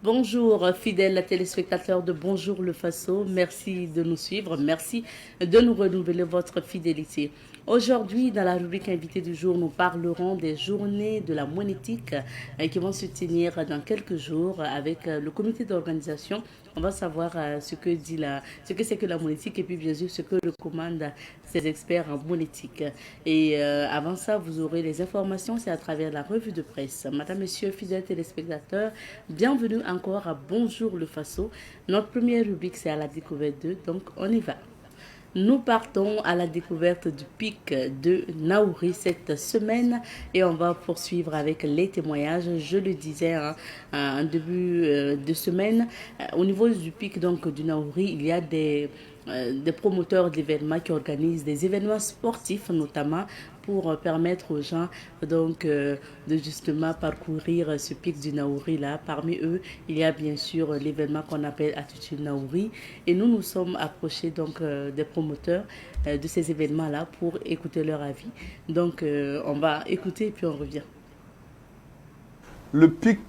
Bonjour fidèles téléspectateurs de Bonjour le Faso, merci de nous suivre, merci de nous renouveler votre fidélité. Aujourd'hui, dans la rubrique invité du jour, nous parlerons des journées de la monétique qui vont se tenir dans quelques jours avec le comité d'organisation. On va savoir ce que c'est que la monétique et puis bien sûr ce que recommandent ces experts en monétique. Et avant ça, vous aurez les informations, c'est à travers la revue de presse. Madame, Monsieur, fidèles téléspectateurs, bienvenue encore à Bonjour le Faso. Notre première rubrique, c'est à la découverte d'eux, donc on y va. Nous partons à la découverte du pic de Naouri cette semaine et on va poursuivre avec les témoignages. Je le disais en début de semaine, au niveau du pic donc, du Naouri, il y a des promoteurs d'événements qui organisent des événements sportifs notamment pour permettre aux gens donc de justement parcourir ce pic du Naouri là. Parmi eux, il y a bien sûr l'événement qu'on appelle Attitude Naouri et nous sommes approchés donc des promoteurs de ces événements là pour écouter leur avis. Donc on va écouter et puis on revient. Le pic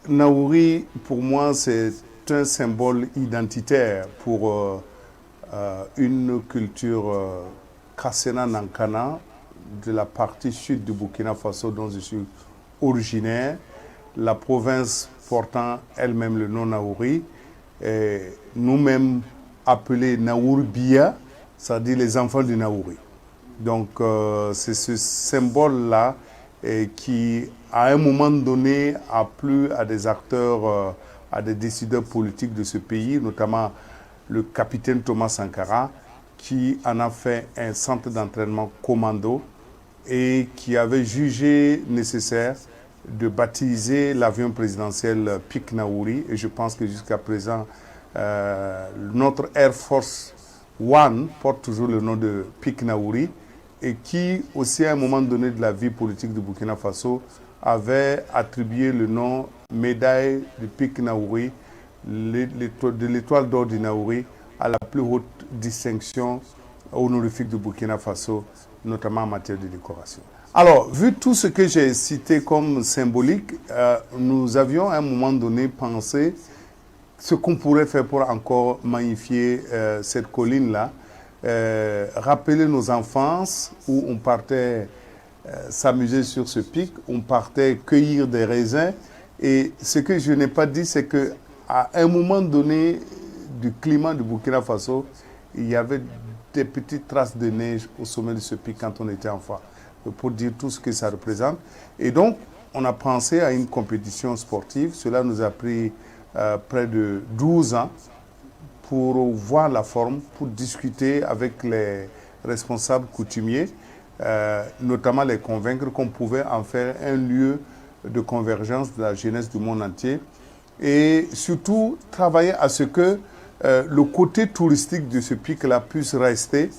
Naouri pour moi c'est un symbole identitaire pour une culture Kassena Nankana de la partie sud du Burkina Faso dont je suis originaire, la province portant elle-même le nom Naouri, nous-mêmes appelés Naourbia, c'est-à-dire les enfants du Naouri. Donc c'est ce symbole-là qui, à un moment donné, a plu à des acteurs, à des décideurs politiques de ce pays, notamment le capitaine Thomas Sankara, qui en a fait un centre d'entraînement commando et qui avait jugé nécessaire de baptiser l'avion présidentiel Pic Naouri. Et je pense que jusqu'à présent, notre Air Force One porte toujours le nom de Pic Naouri et qui, aussi à un moment donné de la vie politique du Burkina Faso, avait attribué le nom médaille du Pic Naouri, de l'étoile d'or du Naouri, à la plus haute distinction honorifique du Burkina Faso, notamment en matière de décoration. Alors, vu tout ce que j'ai cité comme symbolique, nous avions à un moment donné pensé ce qu'on pourrait faire pour encore magnifier cette colline-là, rappeler nos enfances où on partait s'amuser sur ce pic, on partait cueillir des raisins. Et ce que je n'ai pas dit, c'est qu'à un moment donné du climat du Burkina Faso, il y avait des petites traces de neige au sommet de ce pic quand on était enfant, pour dire tout ce que ça représente. Et donc, on a pensé à une compétition sportive. Cela nous a pris près de 12 ans pour voir la forme, pour discuter avec les responsables coutumiers, notamment les convaincre qu'on pouvait en faire un lieu de convergence de la jeunesse du monde entier et surtout travailler à ce que le côté touristique de ce pic-là puisse rester.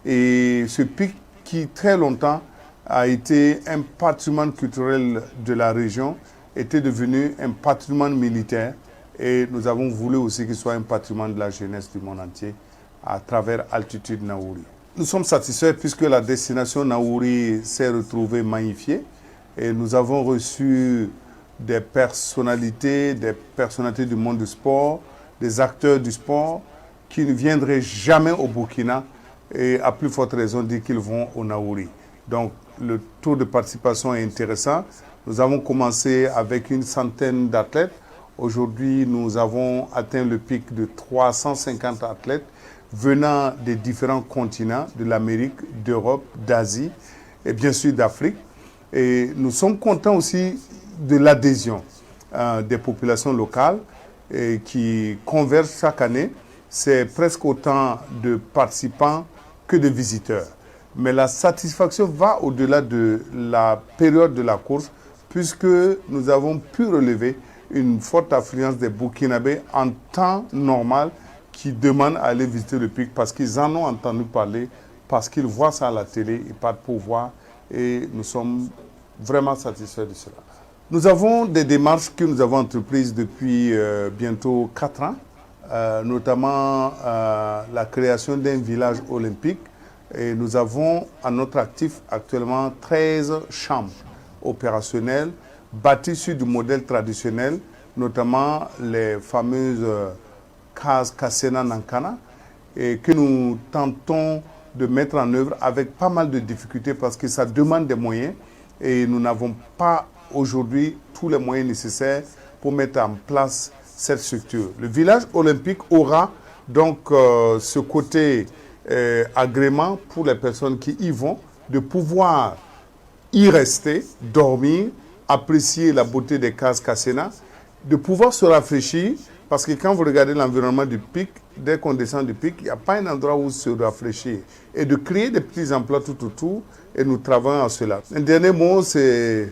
Et ce pic qui très longtemps a été un patrimoine culturel de la région était devenu un patrimoine militaire et nous avons voulu aussi qu'il soit un patrimoine de la jeunesse du monde entier à travers Altitude Naouri. Nous sommes satisfaits puisque la destination Naouri s'est retrouvée magnifiée et nous avons reçu des personnalités du monde du sport, des acteurs du sport qui ne viendraient jamais au Burkina et à plus forte raison dire qu'ils vont au Naouri. Donc le taux de participation est intéressant. Nous avons commencé avec une centaine d'athlètes. Aujourd'hui, nous avons atteint le pic de 350 athlètes venant des différents continents, de l'Amérique, d'Europe, d'Asie et bien sûr d'Afrique. Et nous sommes contents aussi de l'adhésion des populations locales qui convergent chaque année. C'est presque autant de participants que de visiteurs. Mais la satisfaction va au-delà de la période de la course puisque nous avons pu relever une forte affluence des Burkinabés en temps normal qui demandent à aller visiter le pic parce qu'ils en ont entendu parler, parce qu'ils voient ça à la télé, ils partent pour voir et nous sommes vraiment satisfaits de cela. Nous avons des démarches que nous avons entreprises depuis bientôt 4 ans, notamment la création d'un village olympique. Et nous avons à notre actif actuellement 13 chambres opérationnelles bâties sur du modèle traditionnel, notamment les fameuses cases Kasena Nankana, et que nous tentons de mettre en œuvre avec pas mal de difficultés parce que ça demande des moyens et nous n'avons pas aujourd'hui tous les moyens nécessaires pour mettre en place cette structure. Le village olympique aura donc ce côté agrément pour les personnes qui y vont, de pouvoir y rester, dormir, apprécier la beauté des cases Kasena, de pouvoir se rafraîchir, parce que quand vous regardez l'environnement du pic, dès qu'on descend du pic, il n'y a pas un endroit où se rafraîchir. Et de créer des petits emplois tout autour, et nous travaillons à cela. Un dernier mot, c'est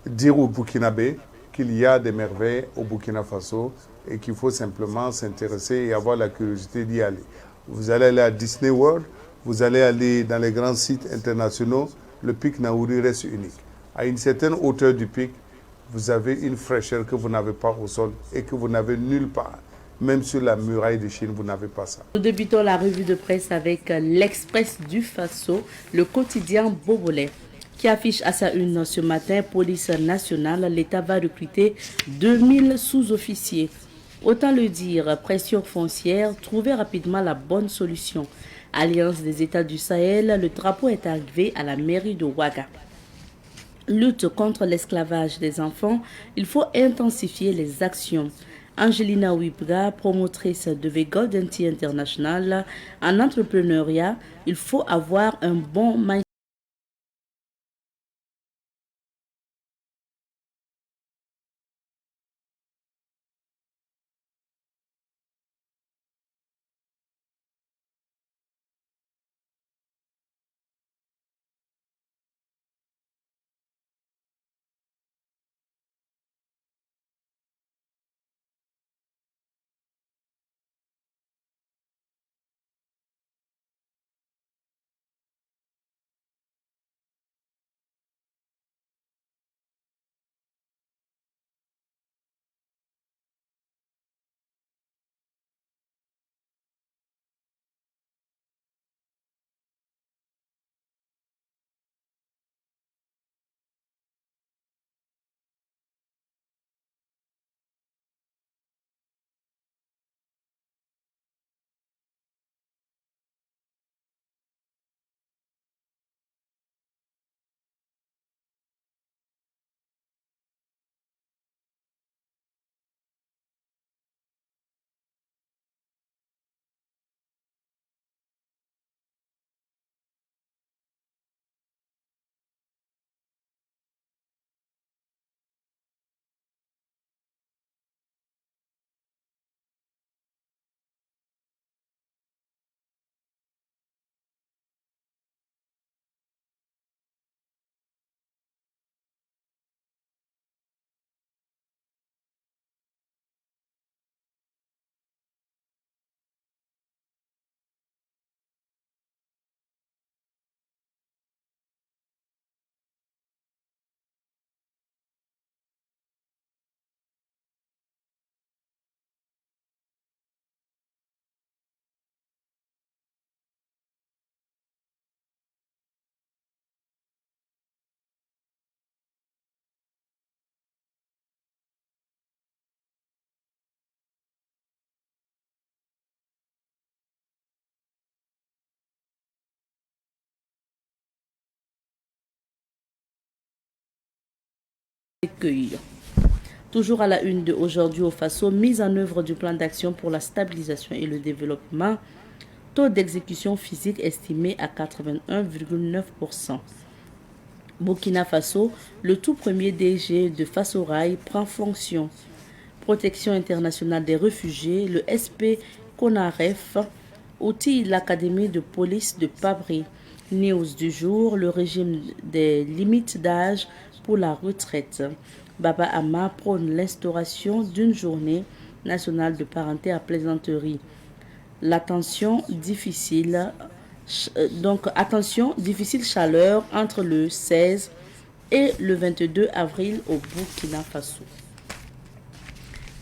dire aux Burkinabés qu'il y a des merveilles au Burkina Faso et qu'il faut simplement s'intéresser et avoir la curiosité d'y aller. Vous allez aller à Disney World, vous allez aller dans les grands sites internationaux, le pic Naouri reste unique. À une certaine hauteur du pic, vous avez une fraîcheur que vous n'avez pas au sol et que vous n'avez nulle part. Même sur la muraille de Chine, vous n'avez pas ça. Nous débutons la revue de presse avec l'Express du Faso, le quotidien Bobolais, qui affiche à sa une ce matin: police nationale, l'État va recruter 2000 sous-officiers. Autant le dire, pression foncière, trouver rapidement la bonne solution. Alliance des États du Sahel, le drapeau est arrivé à la mairie de Ouaga. Lutte contre l'esclavage des enfants, il faut intensifier les actions. Angelina Wibra, promotrice de The Golden Tea International, en entrepreneuriat, il faut avoir un bon mindset. Toujours à la une de aujourd'hui au Faso, mise en œuvre du plan d'action pour la stabilisation et le développement, taux d'exécution physique estimé à 81,9%. Burkina Faso, le tout premier DG de Faso Rail prend fonction. Protection internationale des réfugiés, le SP CONAREF outille l'académie de police de Pabri. News du jour, le régime des limites d'âge pour la retraite. Baba Ama prône l'instauration d'une journée nationale de parenté à plaisanterie. L'attention difficile, difficile chaleur entre le 16 et le 22 avril au Burkina Faso.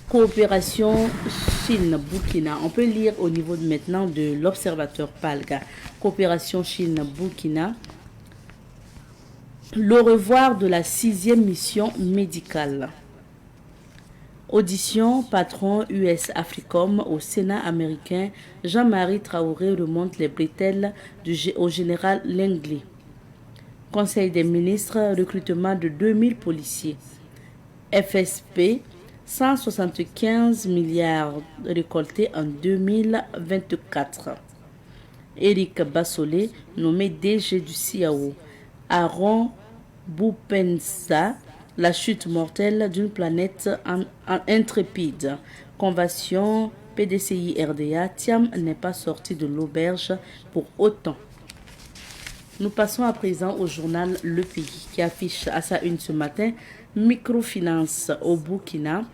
Coopération Chine-Burkina. On peut lire au niveau maintenant de l'observateur Palga. Coopération Chine-Burkina. Le revoir de la 6e mission médicale. Audition patron US Africom au Sénat américain, Jean-Marie Traoré remonte les bretelles au général Langley. Conseil des ministres, recrutement de 2000 policiers. FSP, 175 milliards récoltés en 2024. Éric Bassolé, nommé DG du CIAO. Aaron Boupenza, la chute mortelle d'une planète intrépide. Convention PDCI RDA, Thiam n'est pas sorti de l'auberge pour autant. Nous passons à présent au journal Le Pays qui affiche à sa une ce matin microfinance au Burkina.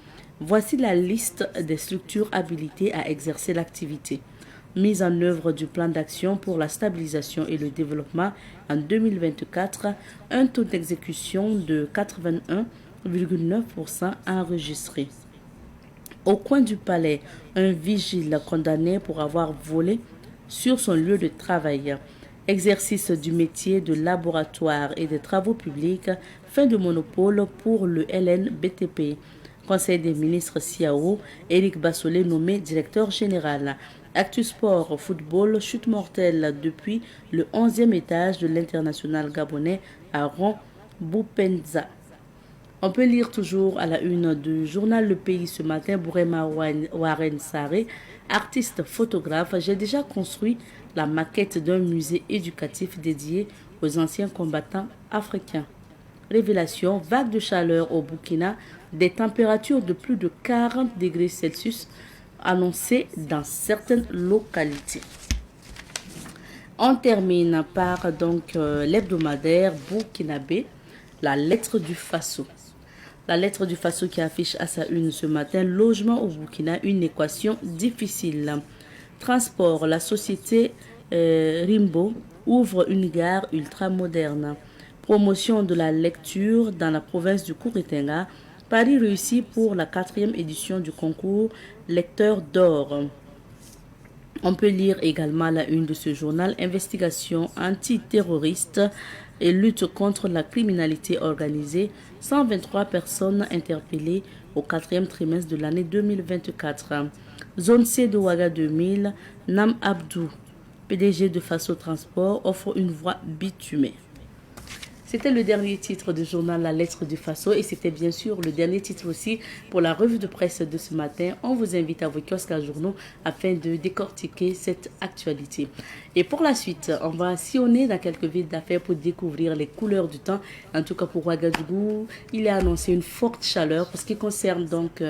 Voici la liste des structures habilitées à exercer l'activité. Mise en œuvre du plan d'action pour la stabilisation et le développement en 2024, un taux d'exécution de 81,9% enregistré. Au coin du palais, un vigile condamné pour avoir volé sur son lieu de travail. Exercice du métier de laboratoire et des travaux publics, fin de monopole pour le LNBTP. Conseil des ministres CIAO, Éric Bassolé nommé directeur général. Actu Sport, football, chute mortelle depuis le 11e étage de l'international gabonais Aaron Boupenza. On peut lire toujours à la une du journal Le Pays ce matin, Bourema Warren Saré, artiste photographe, j'ai déjà construit la maquette d'un musée éducatif dédié aux anciens combattants africains. Révélation, vague de chaleur au Burkina, des températures de plus de 40 degrés Celsius annoncées dans certaines localités. On termine par l'hebdomadaire burkinabé, la lettre du Faso. La lettre du Faso qui affiche à sa une ce matin, logement au Burkina, une équation difficile. Transport, la société Rimbo ouvre une gare ultra-moderne. Promotion de la lecture dans la province du Kouritenga. Paris réussi pour la 4e édition du concours Lecteur d'or. On peut lire également la une de ce journal, investigation antiterroriste et lutte contre la criminalité organisée. 123 personnes interpellées au 4e trimestre de l'année 2024. Zone C de Ouaga 2000, Nam Abdou, PDG de Faso Transport, offre une voie bitumée. C'était le dernier titre du journal La Lettre du Faso et c'était bien sûr le dernier titre aussi pour la revue de presse de ce matin. On vous invite à vos kiosques à journaux afin de décortiquer cette actualité. Et pour la suite, on va sillonner dans quelques villes d'affaires pour découvrir les couleurs du temps. En tout cas pour Ouagadougou, il est annoncé une forte chaleur pour ce qui concerne donc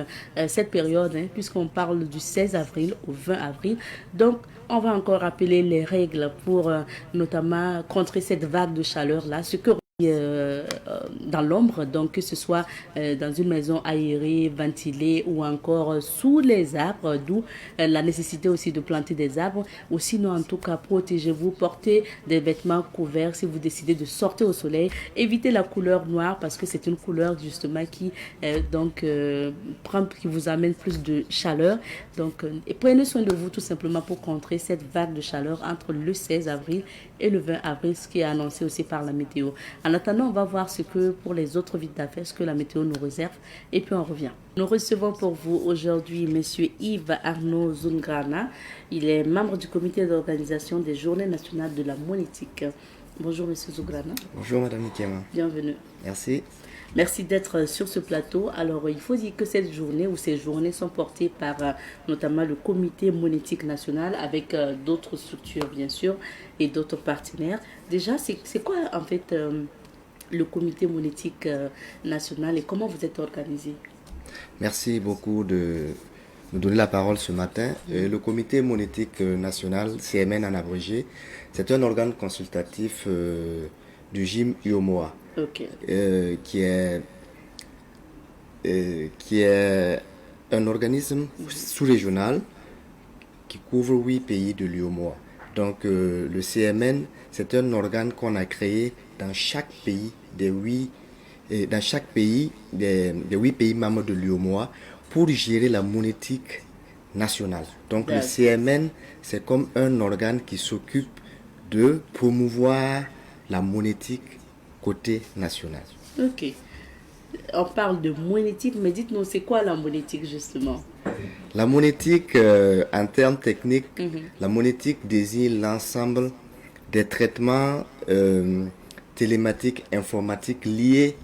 cette période, puisqu'on parle du 16 avril au 20 avril. Donc, on va encore rappeler les règles pour notamment contrer cette vague de chaleur-là, ce que dans l'ombre, donc que ce soit dans une maison aérée, ventilée ou encore sous les arbres, d'où la nécessité aussi de planter des arbres, ou sinon en tout cas protégez-vous, portez des vêtements couverts si vous décidez de sortir au soleil, évitez la couleur noire parce que c'est une couleur justement qui qui vous amène plus de chaleur, donc et prenez soin de vous tout simplement pour contrer cette vague de chaleur entre le 16 avril et le 20 avril, ce qui est annoncé aussi par la météo. En attendant, on va voir ce que pour les autres villes d'affaires, ce que la météo nous réserve et puis on revient. Nous recevons pour vous aujourd'hui M. Yves Arnaud Zungrana. Il est membre du comité d'organisation des Journées nationales de la monétique. Bonjour M. Zungrana. Bonjour Madame Nikema. Bienvenue. Merci. Merci d'être sur ce plateau. Alors, il faut dire que cette journée ou ces journées sont portées par notamment le comité monétique national avec d'autres structures, bien sûr, et d'autres partenaires. Déjà, c'est quoi, en fait, le comité monétique national et comment vous êtes organisé? Merci beaucoup de nous donner la parole ce matin. Le comité monétique national, CMN en abrégé, c'est un organe consultatif du GIM UOMOA. Okay. Qui est un organisme sous-régional qui couvre 8 pays de l'UOMOA. Donc le CMN, c'est un organe qu'on a créé dans chaque pays des 8 pays membres de l'UOMOA pour gérer la monétique nationale. Donc le CMN, c'est comme un organe qui s'occupe de promouvoir la monétique côté national. Ok. on parle de monétique, mais dites-nous, c'est quoi la monétique justement? La monétique, en termes techniques, la monétique désigne l'ensemble des traitements télématiques informatiques liés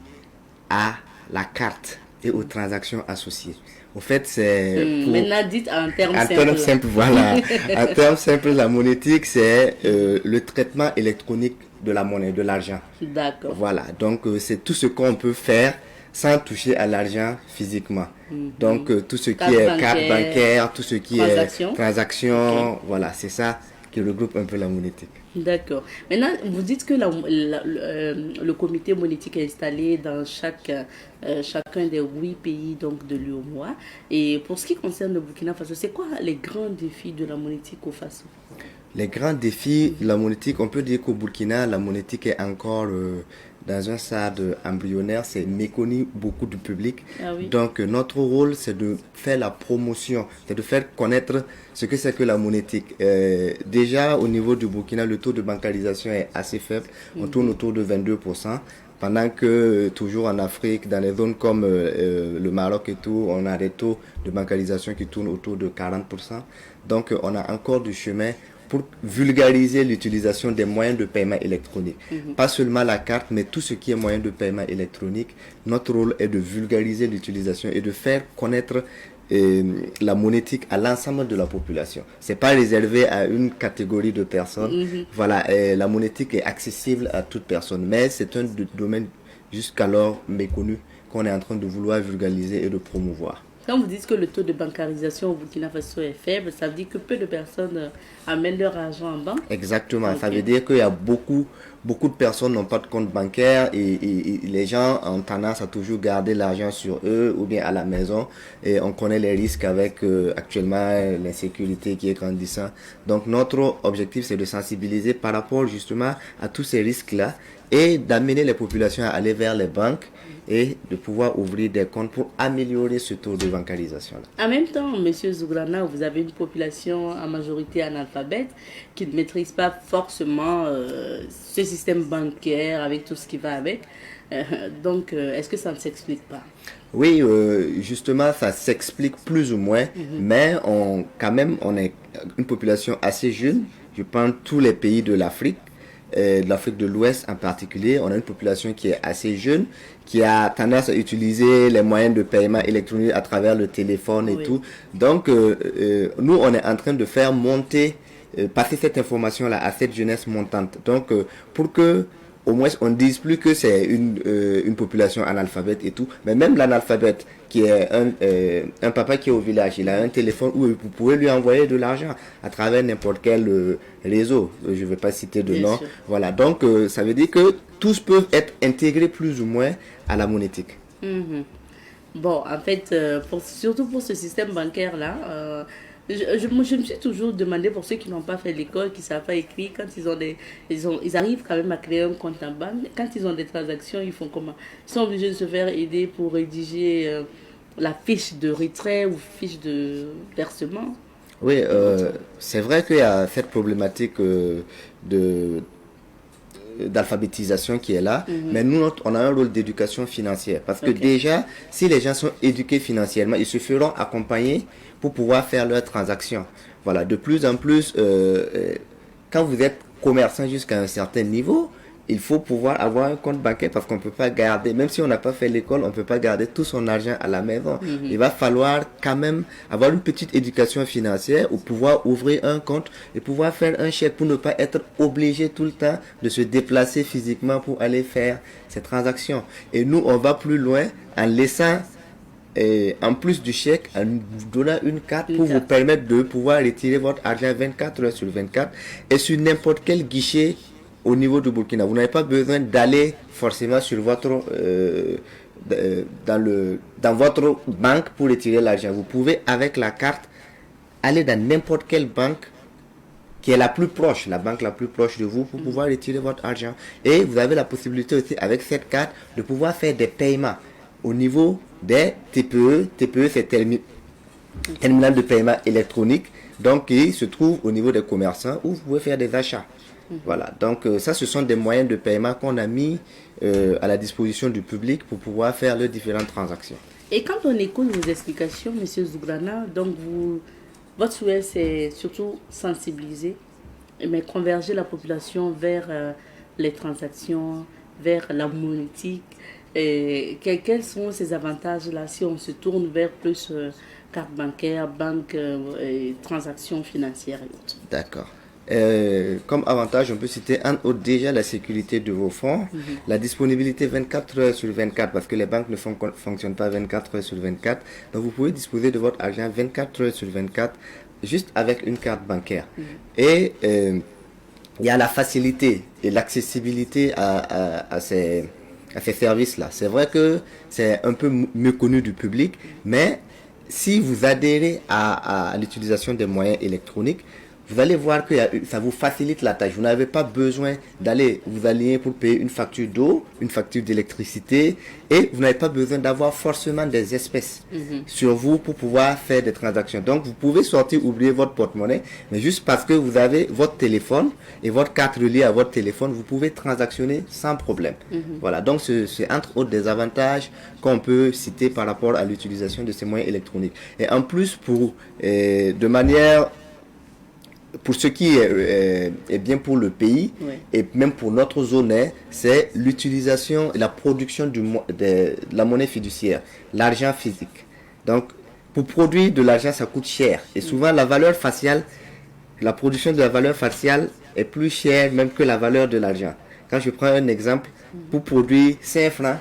à la carte et aux transactions associées. Au fait, c'est... Maintenant, dites en termes En simples. termes simples, voilà. En termes simples, la monétique, c'est le traitement électronique de la monnaie, de l'argent. D'accord. Voilà, donc c'est tout ce qu'on peut faire sans toucher à l'argent physiquement. Donc tout ce qui est carte bancaire, tout ce qui est transaction, voilà, c'est ça qui regroupe un peu la monétique. D'accord. Maintenant, vous dites que le comité monétique est installé dans chacun des 8 pays donc, de l'UEMOA. Et pour ce qui concerne le Burkina Faso, c'est quoi les grands défis de la monétique au Faso? Les grands défis, la monétique, on peut dire qu'au Burkina, la monétique est encore dans un stade embryonnaire, c'est méconnu beaucoup du public. Ah oui. Donc notre rôle, c'est de faire la promotion, c'est de faire connaître ce que c'est que la monétique. Déjà, au niveau du Burkina, le taux de bancarisation est assez faible, on tourne autour de 22%. Pendant que toujours en Afrique, dans les zones comme le Maroc et tout, on a des taux de bancarisation qui tournent autour de 40%. Donc on a encore du chemin pour vulgariser l'utilisation des moyens de paiement électronique. Pas seulement la carte, mais tout ce qui est moyen de paiement électronique. Notre rôle est de vulgariser l'utilisation et de faire connaître la monétique à l'ensemble de la population. C'est pas réservé à une catégorie de personnes. Voilà, la monétique est accessible à toute personne, mais c'est un domaine jusqu'alors méconnu qu'on est en train de vouloir vulgariser et de promouvoir. Quand vous dites que le taux de bancarisation au Burkina Faso est faible, ça veut dire que peu de personnes amènent leur argent en banque? Exactement, Okay. Ça veut dire qu'il y a beaucoup de personnes n'ont pas de compte bancaire et les gens ont tendance à toujours garder l'argent sur eux ou bien à la maison, et on connaît les risques avec actuellement l'insécurité qui est grandissante. Donc notre objectif, c'est de sensibiliser par rapport justement à tous ces risques-là et d'amener les populations à aller vers les banques et de pouvoir ouvrir des comptes pour améliorer ce taux de bancarisation-là. En même temps, Monsieur Zouglana, vous avez une population en majorité analphabète qui ne maîtrise pas forcément ce système bancaire avec tout ce qui va avec. Donc, est-ce que ça ne s'explique pas? Oui, justement, ça s'explique plus ou moins, mais quand même, on est une population assez jeune. Je prends tous les pays de l'Afrique de l'Ouest en particulier. On a une population qui est assez jeune, qui a tendance à utiliser les moyens de paiement électronique à travers le téléphone et tout. Donc, nous, on est en train de faire monter, passer cette information-là à cette jeunesse montante. Donc, pour que au moins on ne dise plus que c'est une population analphabète et tout, mais même l'analphabète qui est un papa qui est au village, il a un téléphone où vous pouvez lui envoyer de l'argent à travers n'importe quel réseau, je ne vais pas citer de nom. Voilà, donc ça veut dire que tous peuvent être intégrés plus ou moins à la monétique. Bon, en fait, surtout pour ce système bancaire-là, je me suis toujours demandé, pour ceux qui n'ont pas fait l'école, qui ne savent pas écrire, quand ils arrivent quand même à créer un compte en banque, quand ils ont des transactions, ils font comment? Ils sont obligés de se faire aider pour rédiger la fiche de retrait ou fiche de versement? Oui, c'est vrai qu'il y a cette problématique d'alphabétisation qui est là, mais nous, on a un rôle d'éducation financière, parce que déjà, si les gens sont éduqués financièrement, ils se feront accompagner pour pouvoir faire leurs transactions. Voilà, de plus en plus, quand vous êtes commerçant jusqu'à un certain niveau, il faut pouvoir avoir un compte bancaire, parce qu'on ne peut pas garder, même si on n'a pas fait l'école, on ne peut pas garder tout son argent à la maison. Il va falloir quand même avoir une petite éducation financière ou pouvoir ouvrir un compte et pouvoir faire un chèque pour ne pas être obligé tout le temps de se déplacer physiquement pour aller faire ces transactions. Et nous, on va plus loin en laissant, en plus du chèque, en vous donnant une carte pour vous permettre de pouvoir retirer votre argent 24 heures sur 24 et sur n'importe quel guichet au niveau du Burkina. Vous n'avez pas besoin d'aller forcément sur votre dans votre banque pour retirer l'argent. Vous pouvez, avec la carte, aller dans n'importe quelle banque qui est la plus proche, la banque la plus proche de vous, pour pouvoir retirer votre argent. Et vous avez la possibilité aussi, avec cette carte, de pouvoir faire des paiements au niveau des TPE. TPE, c'est terminal de paiement électronique. Donc, il se trouve au niveau des commerçants où vous pouvez faire des achats. Voilà, donc ça, ce sont des moyens de paiement qu'on a mis à la disposition du public pour pouvoir faire les différentes transactions. Et quand on écoute vos explications, Monsieur Zougrana, donc votre souhait, c'est surtout sensibiliser, mais converger la population vers les transactions, vers la monétique. Et quels sont ces avantages-là si on se tourne vers plus carte bancaire, banque, et transactions financières et autres? D'accord. Comme avantage, on peut citer déjà la sécurité de vos fonds, la disponibilité 24 heures sur 24, parce que les banques ne fonctionnent pas 24 heures sur 24. Donc vous pouvez disposer de votre argent 24 heures sur 24 juste avec une carte bancaire. Et il y a la facilité et l'accessibilité à ces services-là. C'est vrai que c'est un peu mieux connu du public, mais si vous adhérez à l'utilisation des moyens électroniques, vous allez voir que ça vous facilite la tâche. Vous n'avez pas besoin d'aller vous aligner pour payer une facture d'eau, une facture d'électricité, et vous n'avez pas besoin d'avoir forcément des espèces sur vous pour pouvoir faire des transactions. Donc vous pouvez sortir, oublier votre porte-monnaie, mais juste parce que vous avez votre téléphone et votre carte reliée à votre téléphone, vous pouvez transactionner sans problème. Voilà, donc c'est entre autres des avantages qu'on peut citer par rapport à l'utilisation de ces moyens électroniques. Et en plus, de manière... Pour ce qui est bien pour le pays, Ouais. et même pour notre zone, c'est l'utilisation et la production de la monnaie fiduciaire, l'argent physique. Donc, pour produire de l'argent, ça coûte cher. Et souvent, la production de la valeur faciale est plus chère même que la valeur de l'argent. Quand je prends un exemple, pour produire 5 francs,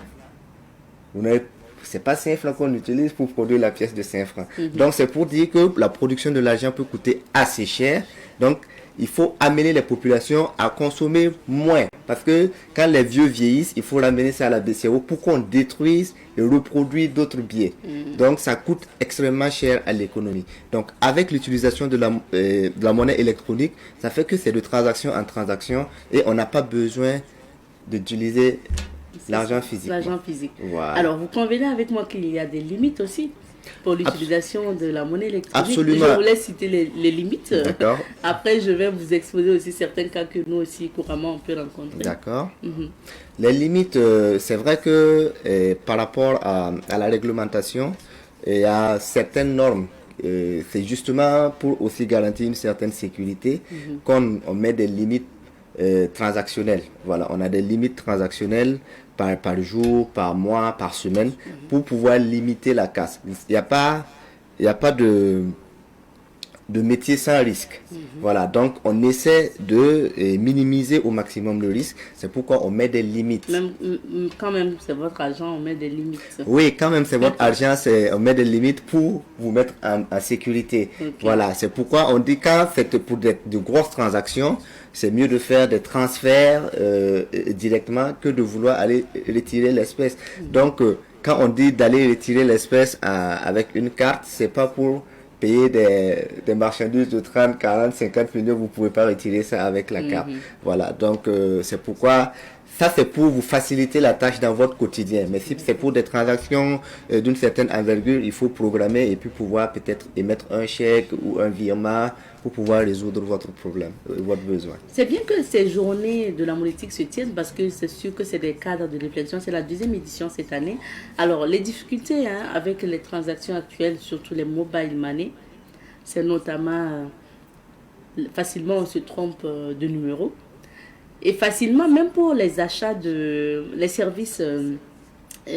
c'est pas 5 francs qu'on utilise pour produire la pièce de 5 francs. Donc c'est pour dire que la production de l'argent peut coûter assez cher. Donc il faut amener les populations à consommer moins. Parce que quand les vieux vieillissent, il faut ramener ça à la BCO pour qu'on détruise et reproduise d'autres biens. Donc ça coûte extrêmement cher à l'économie. Donc avec l'utilisation de la monnaie électronique, ça fait que c'est de transaction en transaction et on n'a pas besoin d'utiliser l'argent physique. L'argent physique. Voilà. Alors, vous convenez avec moi qu'il y a des limites aussi pour l'utilisation de la monnaie électronique. Absolument. Je voulais citer les limites. D'accord. Après, je vais vous exposer aussi certains cas que nous aussi couramment on peut rencontrer. D'accord. Les limites, c'est vrai que par rapport à la réglementation, il y a certaines normes. C'est justement pour aussi garantir une certaine sécurité qu'on met des limites transactionnelles. Voilà, on a des limites transactionnelles par jour, par mois, par semaine, pour pouvoir limiter la casse. Il n'y a pas de métier sans risque. Voilà, donc on essaie de minimiser au maximum le risque. C'est pourquoi on met des limites. Quand même, c'est votre argent, on met des limites. Oui, quand même, c'est votre argent, on met des limites pour vous mettre en sécurité. Okay. Voilà, c'est pourquoi on dit quand c'est pour de grosses transactions, c'est mieux de faire des transferts directement que de vouloir aller retirer l'espèce. Donc, quand on dit d'aller retirer l'espèce avec une carte, c'est pas pour payer des marchandises de 30, 40, 50 millions, vous pouvez pas retirer ça avec la carte. Voilà, donc c'est pourquoi ça c'est pour vous faciliter la tâche dans votre quotidien. Mais si c'est pour des transactions d'une certaine envergure, il faut programmer et puis pouvoir peut-être émettre un chèque ou un virement pour pouvoir résoudre votre problème, votre besoin. C'est bien que ces journées de la monétique se tiennent parce que c'est sûr que c'est des cadres de réflexion. C'est la deuxième édition cette année. Alors, les difficultés avec les transactions actuelles, surtout les mobile money, c'est notamment facilement on se trompe de numéro. Et facilement, même pour les achats les services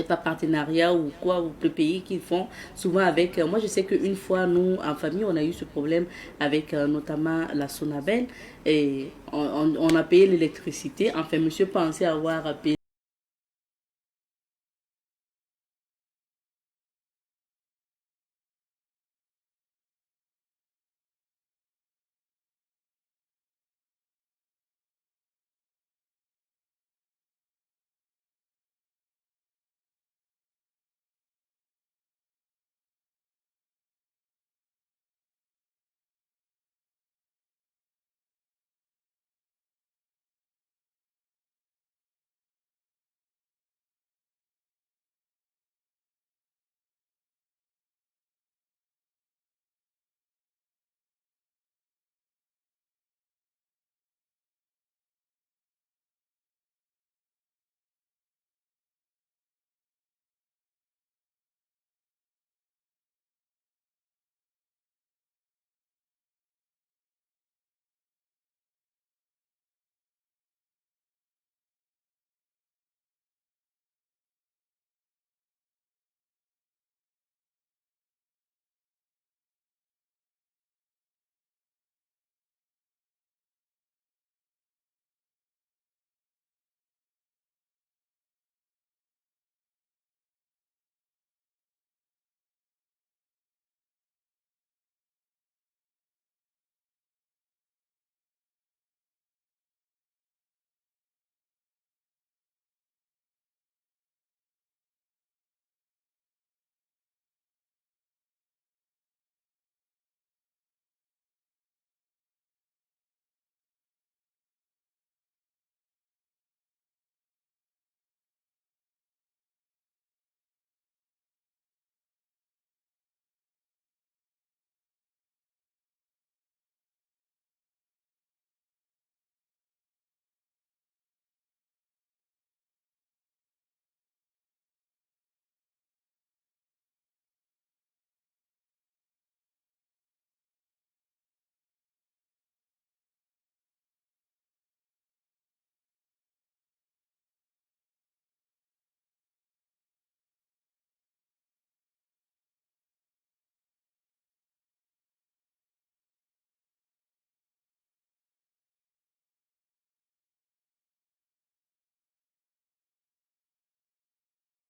par partenariat ou quoi, ou le pays qu'ils font, souvent avec... moi, je sais qu'une fois, nous, en famille, on a eu ce problème avec notamment la Sonabel. Et on a payé l'électricité. Enfin, monsieur pensait avoir payé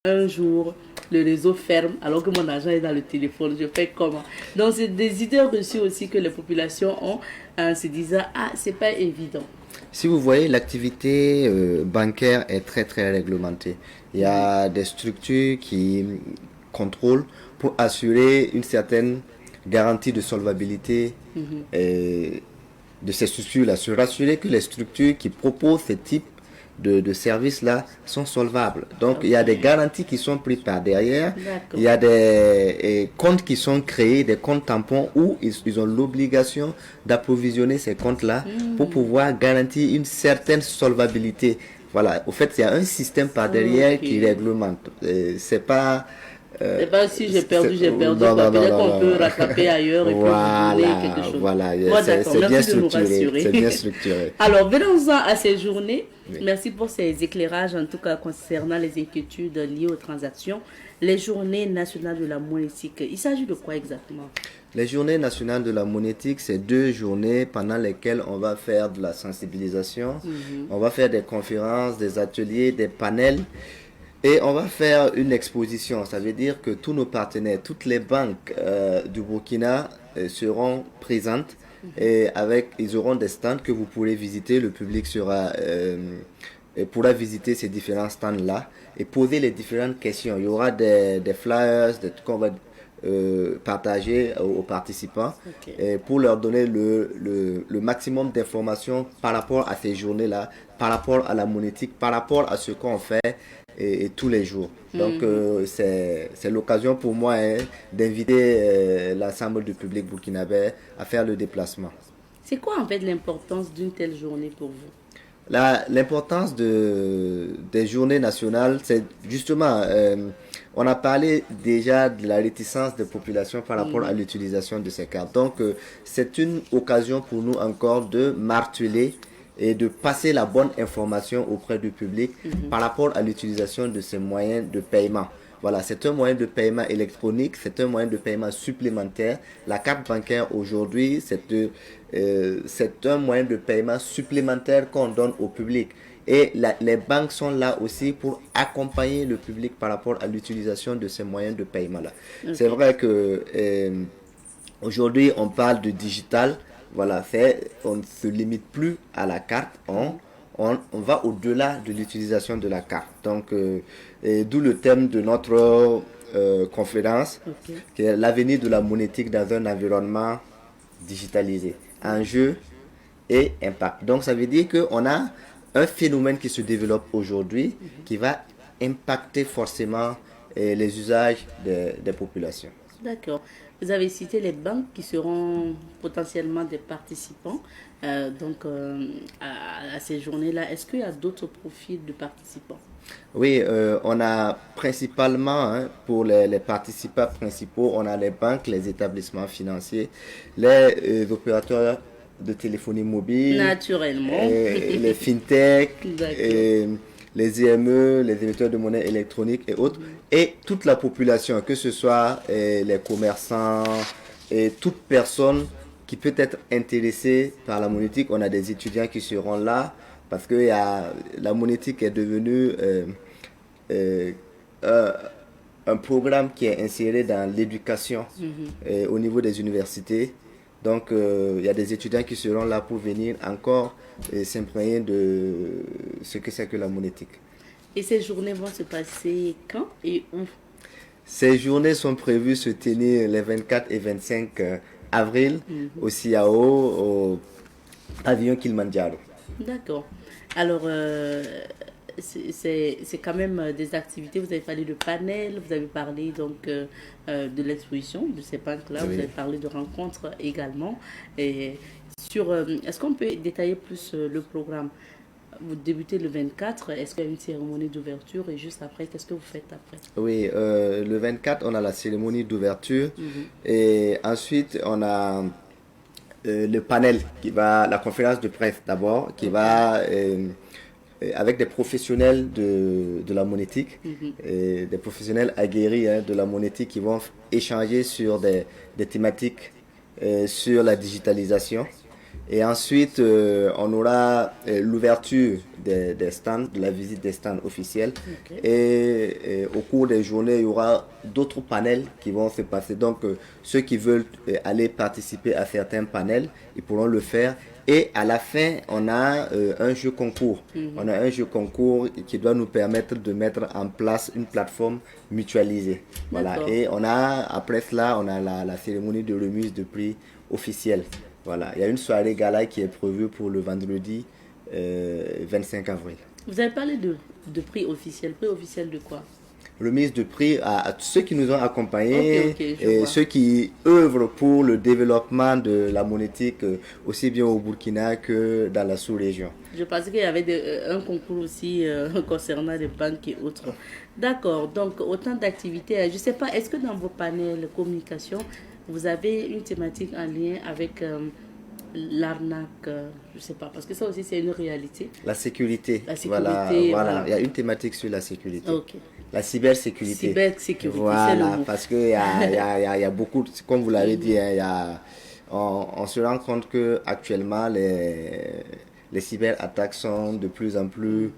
un jour, le réseau ferme alors que mon argent est dans le téléphone. Je fais comment? Donc, c'est des idées reçues aussi que les populations ont en se disant, ah, c'est pas évident. Si vous voyez, l'activité bancaire est très très réglementée. Il y a des structures qui contrôlent pour assurer une certaine garantie de solvabilité de ces structures-là. Se rassurer que les structures qui proposent ce type de services-là sont solvables. Donc, il y a des garanties qui sont prises par derrière. Il y a des comptes qui sont créés, des comptes tampons où ils ont l'obligation d'approvisionner ces comptes-là pour pouvoir garantir une certaine solvabilité. Voilà. Au fait, il y a un système par derrière qui réglemente. C'est pas... c'est pas si j'ai perdu. Peut-être qu'on peut rattraper ailleurs et puis vous donner quelque chose. Voilà, c'est bien structuré. C'est bien structuré. Alors, venons-en à ces journées. Oui. Merci pour ces éclairages, en tout cas concernant les inquiétudes liées aux transactions. Les journées nationales de la monétique, il s'agit de quoi exactement? Les journées nationales de la monétique, c'est 2 journées pendant lesquelles on va faire de la sensibilisation, on va faire des conférences, des ateliers, des panels. Et on va faire une exposition, ça veut dire que tous nos partenaires, toutes les banques du Burkina seront présentes et ils auront des stands que vous pourrez visiter. Le public pourra visiter ces différents stands-là et poser les différentes questions. Il y aura des flyers qu'on va partager aux participants pour leur donner le maximum d'informations par rapport à ces journées-là, par rapport à la monétique, par rapport à ce qu'on fait et tous les jours. Donc c'est l'occasion pour moi d'inviter l'ensemble du public burkinabé à faire le déplacement. C'est quoi en fait l'importance d'une telle journée pour vous? L'importance des journées nationales, c'est justement, on a parlé déjà de la réticence des populations par rapport à l'utilisation de ces cartes. Donc c'est une occasion pour nous encore de marteler et de passer la bonne information auprès du public par rapport à l'utilisation de ces moyens de paiement. Voilà, c'est un moyen de paiement électronique, c'est un moyen de paiement supplémentaire. La carte bancaire aujourd'hui, c'est un moyen de paiement supplémentaire qu'on donne au public. Et les banques sont là aussi pour accompagner le public par rapport à l'utilisation de ces moyens de paiement-là. C'est vrai que aujourd'hui, on parle de digital. Voilà, on ne se limite plus à la carte, on va au-delà de l'utilisation de la carte. Donc, d'où le thème de notre conférence, qui est l'avenir de la monétique dans un environnement digitalisé. Enjeux et impact. Donc, ça veut dire qu'on a un phénomène qui se développe aujourd'hui qui va impacter forcément les usages des populations. D'accord. Vous avez cité les banques qui seront potentiellement des participants à ces journées-là. Est-ce qu'il y a d'autres profils de participants? Oui, on a principalement, pour les participants principaux, on a les banques, les établissements financiers, les opérateurs de téléphonie mobile, naturellement, les fintech, les IME, les émetteurs de monnaie électronique et autres, et toute la population, que ce soit les commerçants et toute personne qui peut être intéressée par la monétique. On a des étudiants qui seront là parce que la monétique est devenue un programme qui est inséré dans l'éducation au niveau des universités. Donc, il y a des étudiants qui seront là pour venir encore s'imprégner de ce que c'est que la monétique. Et ces journées vont se passer quand et où? Ces journées sont prévues se tenir les 24 et 25 avril au CIAO, au pavillon Kilimandjaro. D'accord. Alors, c'est quand même des activités. Vous avez parlé de panel, vous avez parlé donc de l'exposition de ces banques-là, oui. Vous avez parlé de rencontres également. Et est-ce qu'on peut détailler plus le programme? Vous débutez le 24, est-ce qu'il y a une cérémonie d'ouverture et juste après, qu'est-ce que vous faites après? Oui, le 24, on a la cérémonie d'ouverture et ensuite on a le panel la conférence de presse d'abord, qui va avec des professionnels de la monétique, et des professionnels aguerris de la monétique qui vont échanger sur des thématiques sur la digitalisation. Et ensuite, on aura l'ouverture des stands, de la visite des stands officiels. Et au cours des journées, il y aura d'autres panels qui vont se passer. Donc, ceux qui veulent aller participer à certains panels, ils pourront le faire. Et à la fin, on a un jeu concours. On a un jeu concours qui doit nous permettre de mettre en place une plateforme mutualisée. Voilà. Et on a, après cela, on a la cérémonie de remise de prix officielle. Voilà. Il y a une soirée gala qui est prévue pour le vendredi 25 avril. Vous avez parlé de prix officiel. Prix officiel de quoi? Remise de prix à tous ceux qui nous ont accompagnés et ceux qui œuvrent pour le développement de la monétique aussi bien au Burkina que dans la sous-région. Je pensais qu'il y avait un concours aussi concernant les banques et autres. D'accord, donc autant d'activités. Je ne sais pas, est-ce que dans vos panels communication, vous avez une thématique en lien avec l'arnaque, je ne sais pas, parce que ça aussi c'est une réalité. La sécurité. La sécurité, voilà. Il y a une thématique sur la sécurité. Okay. La cybersécurité. Cybersécurité, voilà, c'est le mot. Parce qu'il y a beaucoup, comme vous l'avez dit, on se rend compte qu'actuellement les cyberattaques sont de plus en plus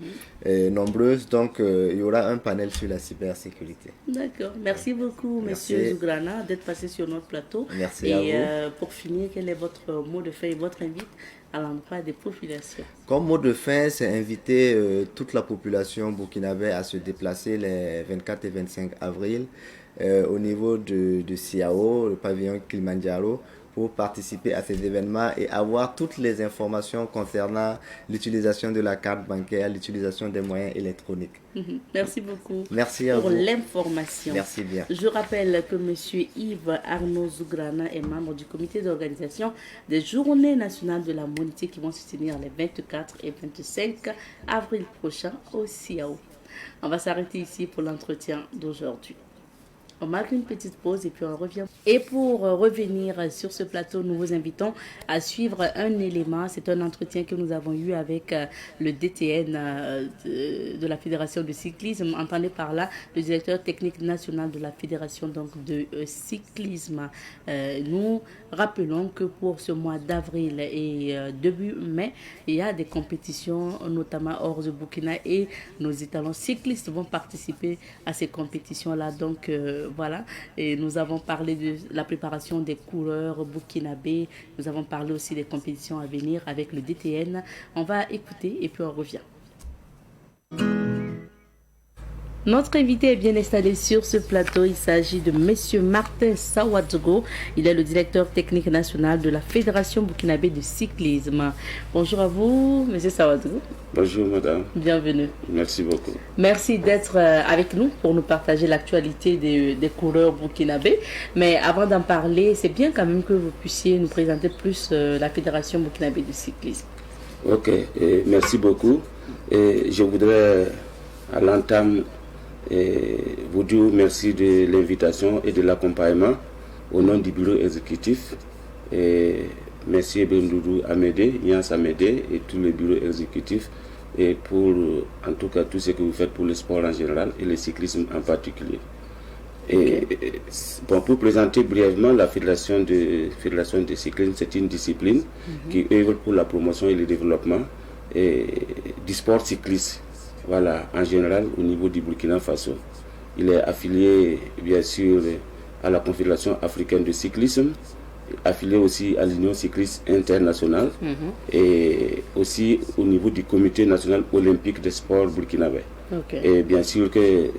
nombreuses. Donc, il y aura un panel sur la cybersécurité. D'accord. Merci beaucoup, Monsieur Zougrana, d'être passé sur notre plateau. Merci à vous. Et pour finir, quel est votre mot de fin et votre invite à l'endroit des populations? Comme mot de fin, c'est inviter toute la population burkinabé à se déplacer les 24 et 25 avril au niveau de Siao, le pavillon Kilimanjaro, pour participer à ces événements et avoir toutes les informations concernant l'utilisation de la carte bancaire, l'utilisation des moyens électroniques. Merci beaucoup. Merci à vous pour l'information. Merci bien. Je rappelle que M. Yves Arnaud Zougrana est membre du comité d'organisation des Journées nationales de la monétique qui vont se tenir les 24 et 25 avril prochain au CIAO. On va s'arrêter ici pour l'entretien d'aujourd'hui. On marque une petite pause et puis on revient. Et pour revenir sur ce plateau, nous vous invitons à suivre un élément. C'est un entretien que nous avons eu avec le DTN de la Fédération de cyclisme. Entendez par là le directeur technique national de la Fédération donc, de cyclisme. Nous rappelons que pour ce mois d'avril et début mai, il y a des compétitions, notamment hors de Burkina, et nos étalons cyclistes vont participer à ces compétitions-là. Donc, voilà, et nous avons parlé de la préparation des coureurs burkinabés, nous avons parlé aussi des compétitions à venir avec le DTN. On va écouter et puis on revient. Notre invité est bien installé sur ce plateau. Il s'agit de M. Martin Sawadjogo. Il est le directeur technique national de la Fédération burkinabé de cyclisme. Bonjour à vous, M. Sawadjogo. Bonjour, madame. Bienvenue. Merci beaucoup. Merci d'être avec nous pour nous partager l'actualité des coureurs burkinabés. Mais avant d'en parler, c'est bien quand même que vous puissiez nous présenter plus la Fédération burkinabé de cyclisme. Ok, merci beaucoup. Et je voudrais à l'entame vous dire merci de l'invitation et de l'accompagnement au nom du bureau exécutif. Et merci Bendoudou Amédé, Yans Amédé et tout le bureau exécutif et pour en tout cas tout ce que vous faites pour le sport en général et le cyclisme en particulier. Et bon, pour présenter brièvement la fédération de cyclisme, c'est une discipline qui œuvre pour la promotion et le développement du sport cycliste. Voilà, en général, au niveau du Burkina Faso. Il est affilié, bien sûr, à la Confédération africaine de cyclisme, affilié aussi à l'Union cycliste internationale et aussi au niveau du Comité national olympique des sports burkinabé. Et bien sûr que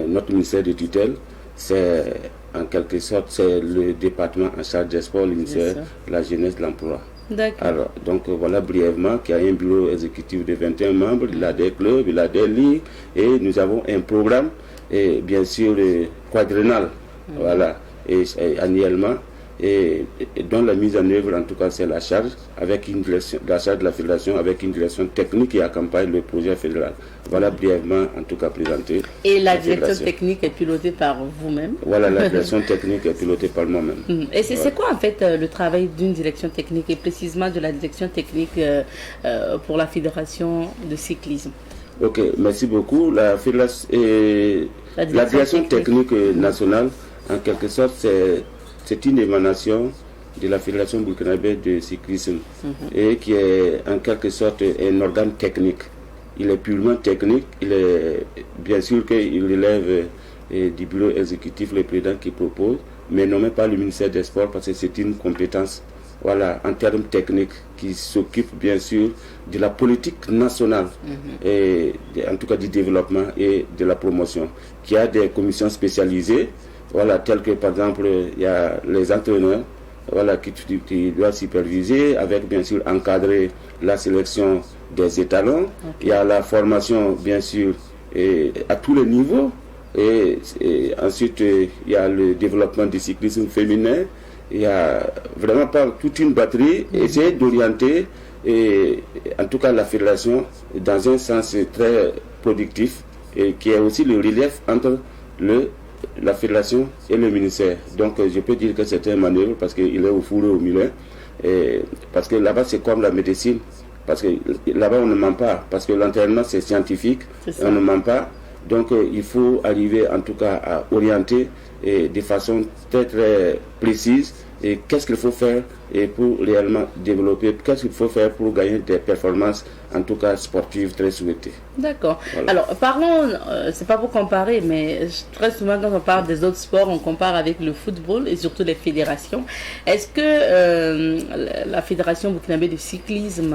notre ministère de tutelle, c'est en quelque sorte c'est le département en charge des sports, le ministère de la jeunesse, de l'emploi. Alors, donc voilà brièvement qu'il y a un bureau exécutif de 21 membres, il a des clubs, il a des ligues et nous avons un programme et bien sûr quadriennal, voilà, et annuellement et dont la mise en œuvre en tout cas c'est la charge avec une direction, la charge de la fédération avec une direction technique qui accompagne le projet fédéral. Voilà brièvement en tout cas présenté. Et la direction technique est pilotée par vous-même? Voilà, la direction technique est pilotée par moi-même. Et c'est quoi en fait le travail d'une direction technique et précisément de la direction technique pour la fédération de cyclisme? Ok, merci beaucoup. La direction technique nationale, en quelque sorte, c'est une émanation de la Fédération burkinabé de cyclisme et qui est en quelque sorte un organe technique. Il est purement technique, il est bien sûr qu'il relève du bureau exécutif, le président qui propose, mais nommé par le ministère des Sports parce que c'est une compétence en termes techniques qui s'occupe bien sûr de la politique nationale et en tout cas du développement et de la promotion, qui a des commissions spécialisées, telles que par exemple il y a les entraîneurs qui doivent superviser, avec bien sûr encadrer la sélection des étalons. Il y a la formation bien sûr à tous les niveaux et ensuite il y a le développement du cyclisme féminin. Il y a vraiment pas toute une batterie, essayer d'orienter en tout cas la fédération dans un sens très productif et qui est aussi le relief entre la fédération et le ministère. Donc je peux dire que c'est un manœuvre parce qu'il est au four et au moulin. Parce que là-bas c'est comme la médecine. Parce que là-bas on ne ment pas. Parce que l'entraînement c'est scientifique. On ne ment pas. Donc il faut arriver en tout cas à orienter de façon très très précise et qu'est-ce qu'il faut faire pour réellement développer, qu'est-ce qu'il faut faire pour gagner des performances en tout cas sportives très souhaitées. D'accord. Alors parlons, c'est pas pour comparer, mais très souvent quand on parle des autres sports, on compare avec le football et surtout les fédérations. Est-ce que la fédération burkinabé de cyclisme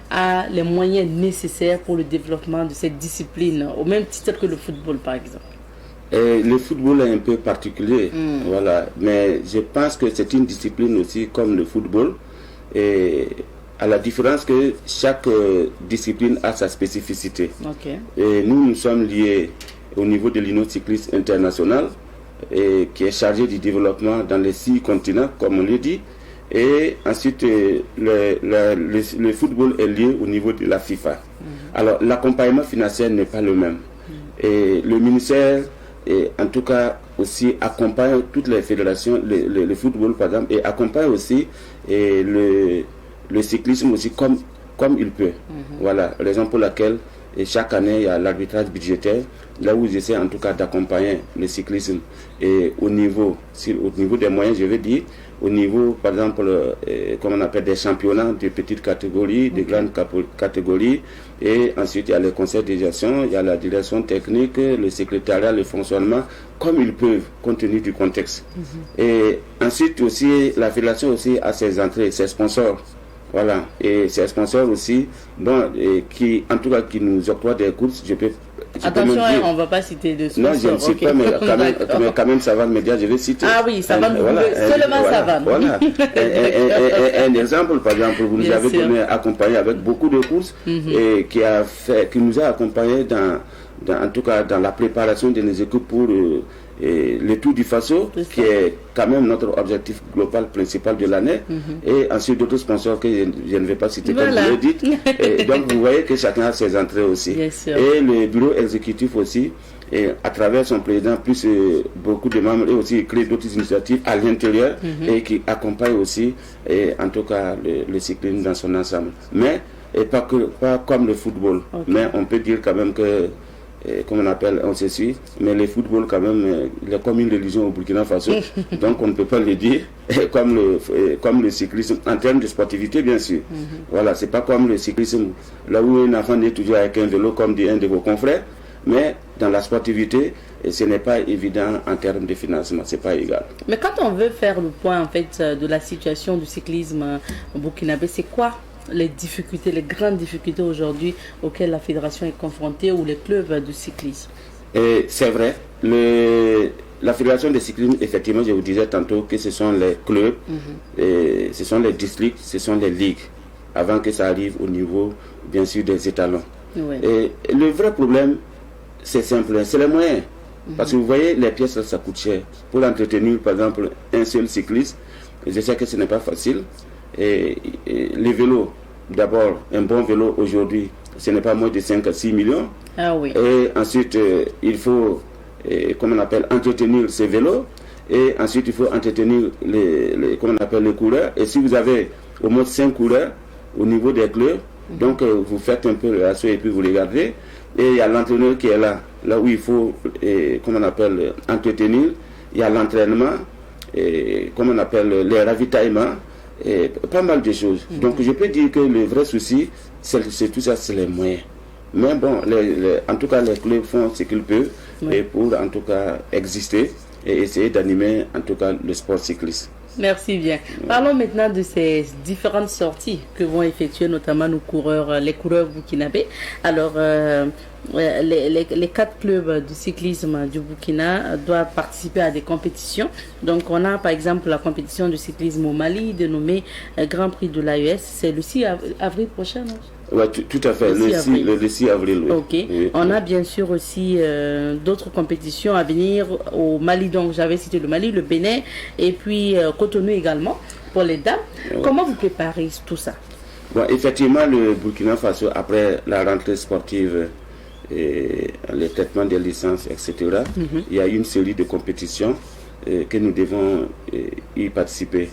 a les moyens nécessaires pour le développement de cette discipline, au même titre que le football par exemple? Le football est un peu particulier, mais je pense que c'est une discipline aussi comme le football, et à la différence que chaque discipline a sa spécificité. Et nous sommes liés au niveau de l'Union cycliste internationale, qui est chargée du développement dans les 6 continents, comme on le dit, et ensuite le football est lié au niveau de la FIFA. Alors l'accompagnement financier n'est pas le même. Et le ministère en tout cas aussi accompagne toutes les fédérations, le football par exemple, et accompagne aussi le cyclisme aussi comme il peut. Raison pour laquelle chaque année il y a l'arbitrage budgétaire, là où j'essaie en tout cas d'accompagner le cyclisme et au niveau des moyens, je veux dire, au niveau par exemple, comme on appelle des championnats de petites catégories, de grandes catégories, et ensuite il y a le conseil de gestion, il y a la direction technique, le secrétariat, le fonctionnement, comme ils peuvent, compte tenu du contexte. Et ensuite aussi, la fédération aussi a ses entrées, ses sponsors. Et ces sponsors aussi, qui en tout cas qui nous octroient des courses, attention, on ne va pas citer de sponsors. Non, je ne sais pas, mais quand même ça va me dire, je vais citer. Ah oui, ça va seulement ça va. Un exemple, par exemple, vous nous avez donné accompagné avec beaucoup de courses et qui nous a accompagnés en tout cas dans la préparation de nos équipes pour le Tour du Faso, qui est quand même notre objectif global principal de l'année, et ensuite d'autres sponsors que je ne vais pas citer comme vous le dites. Et donc vous voyez que chacun a ses entrées aussi. Et le bureau exécutif aussi, et à travers son président, plus beaucoup de membres, et aussi créer d'autres initiatives à l'intérieur et qui accompagnent aussi, en tout cas, le cyclisme dans son ensemble. Mais pas comme le football, mais on peut dire quand même que comme on appelle, on se suit, mais le football quand même, il est comme une religion au Burkina Faso, donc on ne peut pas le dire, comme le cyclisme, en termes de sportivité bien sûr. C'est pas comme le cyclisme, là où un enfant est toujours avec un vélo, comme dit un de vos confrères, mais dans la sportivité, ce n'est pas évident en termes de financement, c'est pas égal. Mais quand on veut faire le point en fait de la situation du cyclisme au Burkinabé, c'est quoi les grandes difficultés aujourd'hui auxquelles la fédération est confrontée ou les clubs de cyclisme? C'est vrai. La fédération de cyclisme, effectivement, je vous disais tantôt que ce sont les clubs, ce sont les districts, ce sont les ligues, avant que ça arrive au niveau, bien sûr, des étalons. Et le vrai problème, c'est simple, c'est les moyens. Parce que vous voyez, les pièces, ça coûte cher. Pour entretenir, par exemple, un seul cycliste, je sais que ce n'est pas facile. Et les vélos, d'abord, un bon vélo aujourd'hui, ce n'est pas moins de 5 à 6 millions. Et ensuite, il faut, comme on appelle, entretenir ces vélos. Et ensuite, il faut entretenir comme on appelle, les coureurs. Et si vous avez au moins 5 coureurs au niveau des clubs, donc vous faites un peu le ratio et puis vous regardez. Et il y a l'entraîneur qui est là où il faut, comme on appelle, entretenir. Il y a l'entraînement. comment on appelle, les ravitaillements, et pas mal de choses. Donc je peux dire que le vrai souci, c'est tout ça, c'est les moyens. Mais bon, en tout cas, les clubs font ce qu'ils peuvent et pour en tout cas exister et essayer d'animer en tout cas le sport cycliste. Merci bien. Parlons maintenant de ces différentes sorties que vont effectuer notamment les coureurs burkinabés. Alors, les 4 clubs du cyclisme du Burkina doivent participer à des compétitions. Donc, on a par exemple la compétition de cyclisme au Mali, dénommée Grand Prix de l'AES. C'est le 6 avril prochain, non? Oui, tout à fait, le 6 avril. Oui. Ok. Oui. On a bien sûr aussi d'autres compétitions à venir au Mali. Donc, j'avais cité le Mali, le Bénin et puis Cotonou également pour les dames. Oui. Comment vous préparez tout ça? Bon, effectivement, le Burkina Faso, après la rentrée sportive et le traitement des licences, etc., il y a une série de compétitions que nous devons y participer.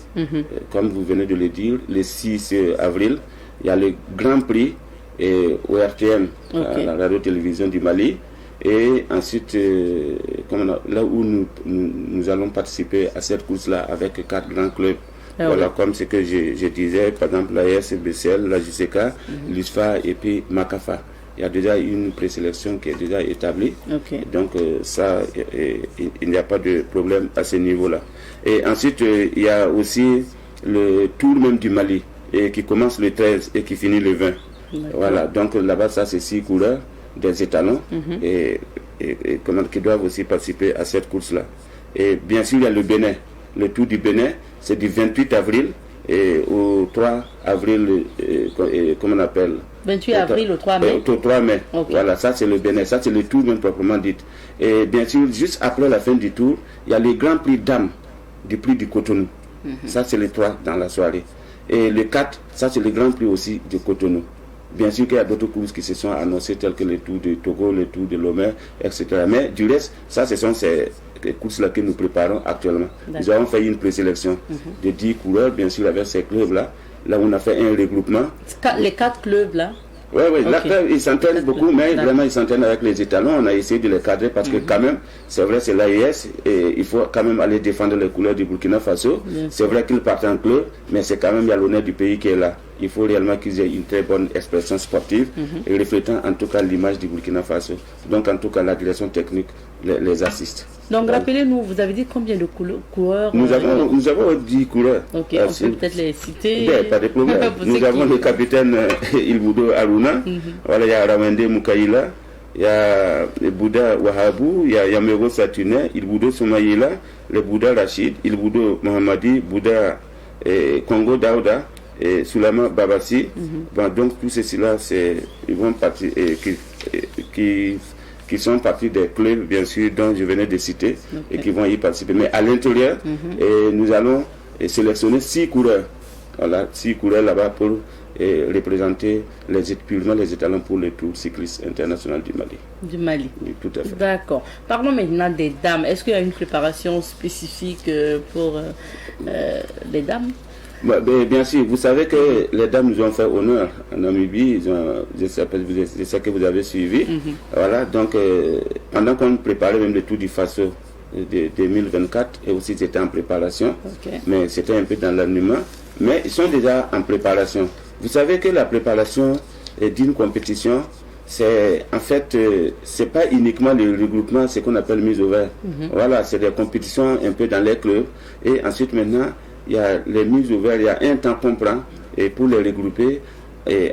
Comme vous venez de le dire, le 6 avril, il y a le Grand Prix au RTM, la radio-télévision du Mali. Et ensuite, là où nous allons participer à cette course-là avec 4 grands clubs. Voilà, comme ce que je disais, par exemple, la SBCL, la JCK, l'USFA et puis Makafa. Il y a déjà une présélection qui est déjà établie. Donc, ça, il n'y a pas de problème à ce niveau-là. Et ensuite, il y a aussi le Tour même du Mali, et qui commence le 13 et qui finit le 20. Voilà, donc là-bas, ça, c'est 6 coureurs, des étalons, qui doivent aussi participer à cette course-là. Et bien sûr, il y a le Bénin. Le Tour du Bénin, c'est du 28 avril au 3 avril, comment on appelle 28 avril au 3 mai. Au 3 mai. Voilà, ça c'est le Bénin, ça c'est le Tour même proprement dit. Et bien sûr, juste après la fin du Tour, il y a le Grand Prix dames du prix du Cotonou. Ça c'est le 3 dans la soirée. Et le 4, ça c'est le Grand Prix aussi du Cotonou. Bien sûr qu'il y a d'autres courses qui se sont annoncées, telles que le Tour de Togo, le Tour de Lomé, etc. Mais du reste, ça ce sont ces courses-là que nous préparons actuellement. Nous avons fait une présélection de 10 coureurs, bien sûr, avec ces clubs-là. Là, on a fait un regroupement. Les 4 clubs-là? Oui, là, ils s'entraînent beaucoup, mais vraiment, ils s'entraînent avec les étalons. On a essayé de les cadrer parce que quand même, c'est vrai, c'est l'AES et il faut quand même aller défendre les couleurs du Burkina Faso. C'est vrai qu'ils partent en club, mais c'est quand même, il y a l'honneur du pays qui est là. Il faut réellement qu'ils aient une très bonne expression sportive et reflétant en tout cas l'image du Burkina Faso. Donc, en tout cas, la direction technique les assiste. Donc, rappelez-nous, vous avez dit combien de coureurs? Nous avons 10 coureurs. Ok, on peut peut-être les citer. Pas de problème. Nous avons le capitaine Ilboudo Aruna. Voilà, il y a Ramende Moukaïla, il y a Bouddha Wahabou, il y a Yamero Satune, Ilboudo Soumaïla, le Bouddha Rachid, Ilboudo Mohamadi, Bouddha Congo Daouda, et Soulama Babassi. Bon, donc, tous ceux-là, ils vont partir qui sont partis des clubs, bien sûr, dont je venais de citer, et qui vont y participer. Mais à l'intérieur, nous allons sélectionner 6 coureurs. Voilà, 6 coureurs là-bas pour représenter purement les étalons pour le Tour cycliste international du Mali. Du Mali. Oui, tout à fait. D'accord. Parlons maintenant des dames. Est-ce qu'il y a une préparation spécifique pour les dames? Bien sûr, vous savez que les dames nous ont fait honneur en Namibie, je sais que vous avez suivi. Voilà, donc pendant qu'on préparait même le Tour du Faso de 2024, et aussi c'était en préparation, mais c'était un peu dans l'anonymat, mais ils sont déjà en préparation. Vous savez que la préparation d'une compétition, c'est en fait, c'est pas uniquement le regroupement, c'est qu'on appelle mise au vert. Voilà, c'est des compétitions un peu dans les clubs, et ensuite maintenant, il y a les mises au vert, il y a un temps qu'on prend et pour les regrouper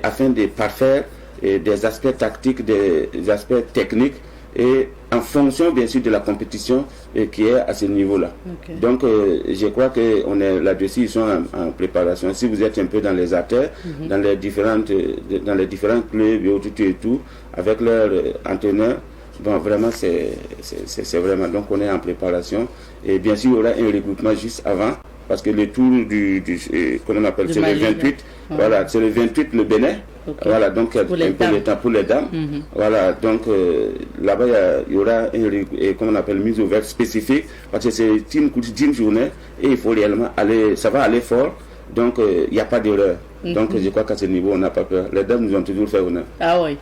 afin de parfaire des aspects tactiques, des aspects techniques et en fonction bien sûr de la compétition qui est à ce niveau-là. Donc je crois que on est là-dessus, ils sont en préparation. Si vous êtes un peu dans les artères, dans les différents clubs et tout, avec leur entraîneur, bon, vraiment c'est vraiment, donc on est en préparation et bien sûr il y aura un regroupement juste avant. Parce que le tour comment on appelle, c'est le 28. Voilà, c'est le 28, le Bénin. Voilà, donc un peu le temps pour les dames. Voilà, donc là-bas, il y aura comment on appelle, mise au vert spécifique. Parce que c'est une course d'une journée et il faut réellement aller, ça va aller fort. Donc il n'y a pas d'erreur. Donc je crois qu'à ce niveau, on n'a pas peur. Les dames nous ont toujours fait honneur. Ah oui.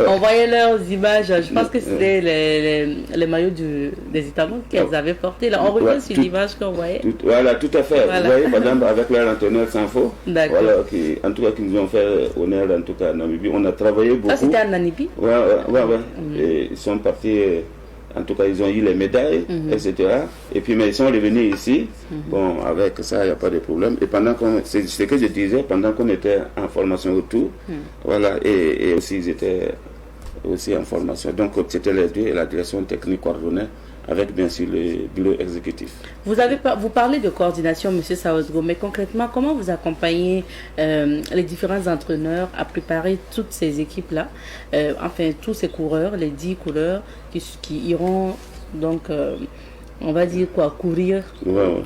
On voyait leurs images. Je pense que c'était les maillots des Italiens qu'elles avaient portés. Là, on revient sur l'image qu'on voyait. Voilà, tout à fait. Voilà. Vous voyez, par exemple, avec leur entraîneur Sanfo, voilà, en tout cas, qui nous ont fait honneur, en tout cas, en Namibie. On a travaillé beaucoup. Ah, c'était en Namibie? Ouais. Et ils sont partis... En tout cas, ils ont eu les médailles, etc. Et puis, mais ils sont revenus ici. Bon, avec ça, il n'y a pas de problème. Et pendant c'est ce que je disais, pendant qu'on était en formation autour, voilà, et aussi, ils étaient aussi en formation. Donc, c'était les deux et la direction technique coordonnée avec, bien sûr, le bureau exécutif. Vous parlez de coordination, M. Saodgo, mais concrètement, comment vous accompagnez les différents entraîneurs à préparer toutes ces équipes-là, enfin, tous ces coureurs, les 10 coureurs qui iront, donc, on va dire quoi, courir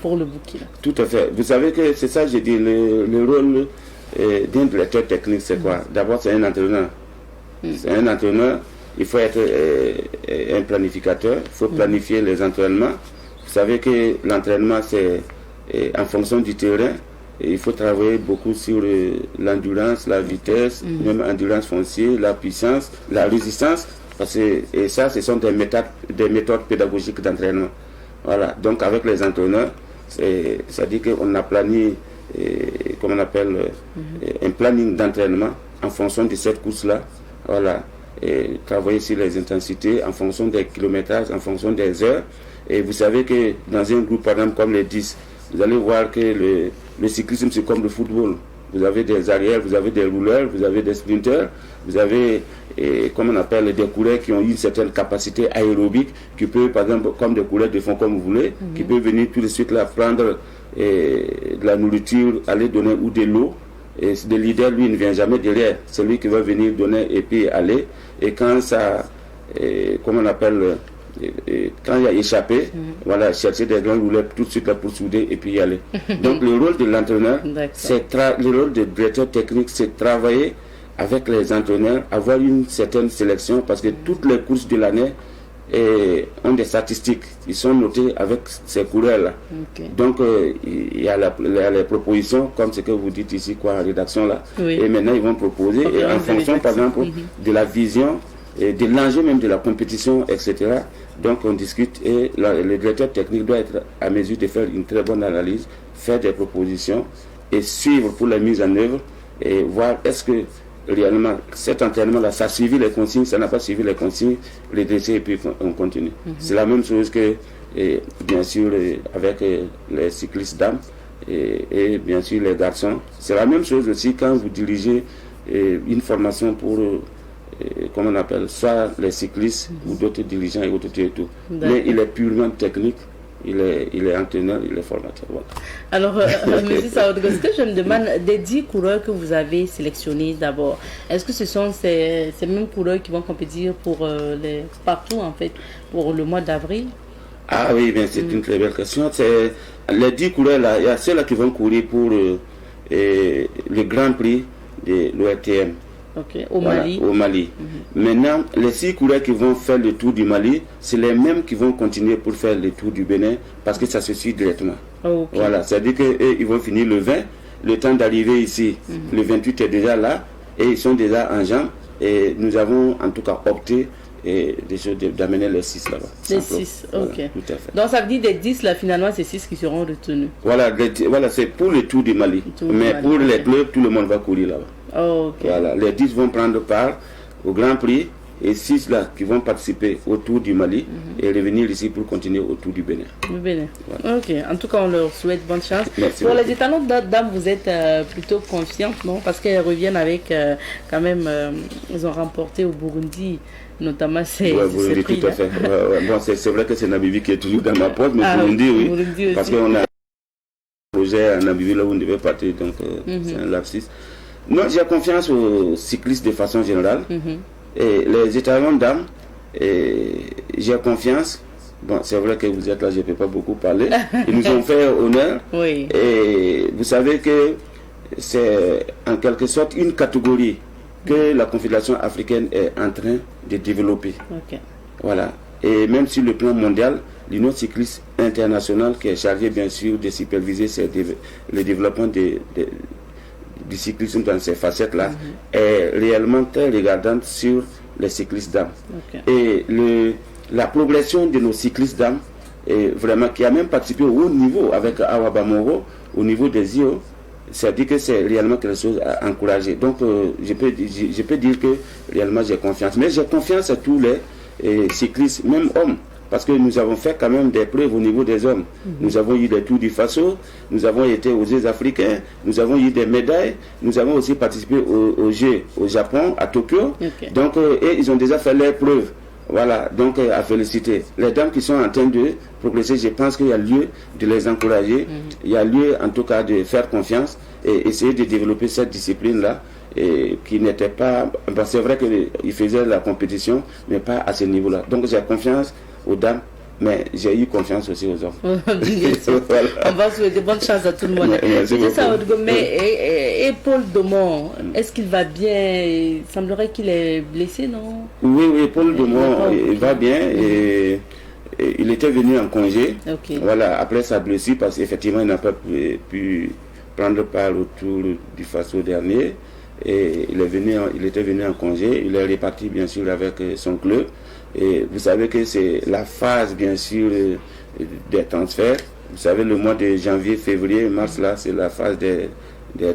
pour le Burkina? Tout à fait. Vous savez que c'est ça, j'ai dit, le rôle d'un directeur technique, c'est quoi? D'abord, c'est un entraîneur. C'est un entraîneur. Il faut être un planificateur, il faut planifier les entraînements. Vous savez que l'entraînement, c'est en fonction du terrain. Et il faut travailler beaucoup sur l'endurance, la vitesse, même endurance foncière, la puissance, la résistance. Et ça, ce sont des méthodes pédagogiques d'entraînement. Voilà. Donc, avec les entraîneurs, ça dit qu'on a planifié, comme on appelle, un planning d'entraînement en fonction de cette course-là. Voilà. Et travailler sur les intensités en fonction des kilométrages, en fonction des heures. Et vous savez que dans un groupe, par exemple, comme les 10, vous allez voir que le cyclisme, c'est comme le football. Vous avez des arrières, vous avez des rouleurs, vous avez des sprinteurs, vous avez, comme on appelle, des coureurs qui ont une certaine capacité aérobique, qui peuvent, par exemple, comme des coureurs de fond, comme vous voulez, qui peuvent venir tout de suite là prendre de la nourriture, aller donner ou de l'eau. Et le leader, lui, ne vient jamais derrière. C'est lui qui va venir donner et puis aller. Et quand ça, comment on appelle, quand il y a échappé, voilà, chercher des grands rouleurs tout de suite là pour souder et puis y aller. Donc le rôle de l'entraîneur, le rôle de directeur technique, c'est travailler avec les entraîneurs, avoir une certaine sélection, parce que toutes les courses de l'année ont des statistiques. Ils sont notés avec ces coureurs-là. Donc il y a les propositions, comme ce que vous dites ici, quoi, en rédaction là. Et maintenant ils vont proposer, et en fonction, par exemple, de la vision, et de l'enjeu même de la compétition, etc. Donc on discute et le directeur technique doit être à mesure de faire une très bonne analyse, faire des propositions et suivre pour la mise en œuvre et voir est-ce que réellement cet entraînement-là, ça a suivi les consignes, ça n'a pas suivi les consignes, les décès et puis on continue. C'est la même chose que, bien sûr, avec les cyclistes dames et bien sûr les garçons. C'est la même chose aussi quand vous dirigez une formation pour... comme on appelle, soit les cyclistes ou d'autres dirigeants et autres et tout. Mais il est purement technique, il est entraîneur, il est formateur. Voilà. Alors, M. Saodgo, ce que je me demande, des 10 coureurs que vous avez sélectionnés d'abord, est-ce que ce sont ces mêmes coureurs qui vont compétir pour partout, en fait, pour le mois d'avril? Ah oui, bien, c'est une très belle question. C'est, les 10 coureurs, là, il y a ceux-là qui vont courir pour le Grand Prix de l'ORTM. Au Mali. Au Mali. Maintenant, les 6 coureurs qui vont faire le tour du Mali, c'est les mêmes qui vont continuer pour faire le tour du Bénin, parce que ça se suit directement. Voilà, c'est-à-dire qu'ils vont finir le 20, le temps d'arriver ici, le 28 est déjà là, et ils sont déjà en jambes, et nous avons en tout cas opté d'amener les 6 là-bas. Les 6, voilà, ok. Tout à fait. Donc ça veut dire des 10 là, finalement, c'est 6 qui seront retenus. Voilà, c'est pour le tour du Mali. Mais pour les clubs, tout le monde va courir là-bas. Voilà, les 10 vont prendre part au Grand Prix et 6 là qui vont participer au Tour du Mali et revenir ici pour continuer au Tour du Bénin. Voilà. Ok, en tout cas on leur souhaite bonne chance. Merci pour les étalons dames, vous êtes plutôt confiante, non? Parce qu'elles reviennent avec quand même, ils ont remporté au Burundi notamment ces Burundi, prix, tout à fait. Bon, c'est vrai que c'est Namibie qui est toujours dans ma poche, mais Burundi, oui. Burundi parce qu'on a un projet à Namibie là où on devait partir, donc c'est un lapsus. Non, j'ai confiance aux cyclistes de façon générale. Et les étalons dames, j'ai confiance. Bon, c'est vrai que vous êtes là, je ne peux pas beaucoup parler. Ils nous ont fait honneur. Et vous savez que c'est en quelque sorte une catégorie que la Confédération africaine est en train de développer. Voilà. Et même sur le plan mondial, l'Union cycliste internationale qui est chargée bien sûr de superviser le développement du cyclisme dans ces facettes-là est réellement très regardante sur les cyclistes dames. Et la progression de nos cyclistes dames, vraiment, qui a même participé au haut niveau avec Awa Bamoro, au niveau des IO, c'est-à-dire que c'est réellement quelque chose à encourager. Donc, je peux dire que réellement j'ai confiance. Mais j'ai confiance à tous les cyclistes, même hommes, parce que nous avons fait quand même des preuves au niveau des hommes. Nous avons eu des Tours du Faso, nous avons été aux Jeux africains, nous avons eu des médailles, nous avons aussi participé aux Jeux au Japon, à Tokyo. Donc, et ils ont déjà fait leurs preuves. Voilà, donc à féliciter. Les dames qui sont en train de progresser, je pense qu'il y a lieu de les encourager. Il y a lieu en tout cas de faire confiance et essayer de développer cette discipline-là qui n'était pas... C'est vrai qu'ils faisaient la compétition, mais pas à ce niveau-là. Donc j'ai confiance aux dames, mais j'ai eu confiance aussi aux hommes. Voilà. On va souhaiter bonne chance à tout le monde. Et Paul Domon, est-ce qu'il va bien? Il semblerait qu'il est blessé, non? Oui, Paul Domon, il va bien et il était venu en congé. Voilà, après sa blessure, parce qu'effectivement, il n'a pas pu prendre part au Tour du Faso dernier. Et il était venu en congé. Il est reparti, bien sûr, avec son club. Et vous savez que c'est la phase, bien sûr, des transferts. Vous savez, le mois de janvier, février, mars, là, c'est la phase des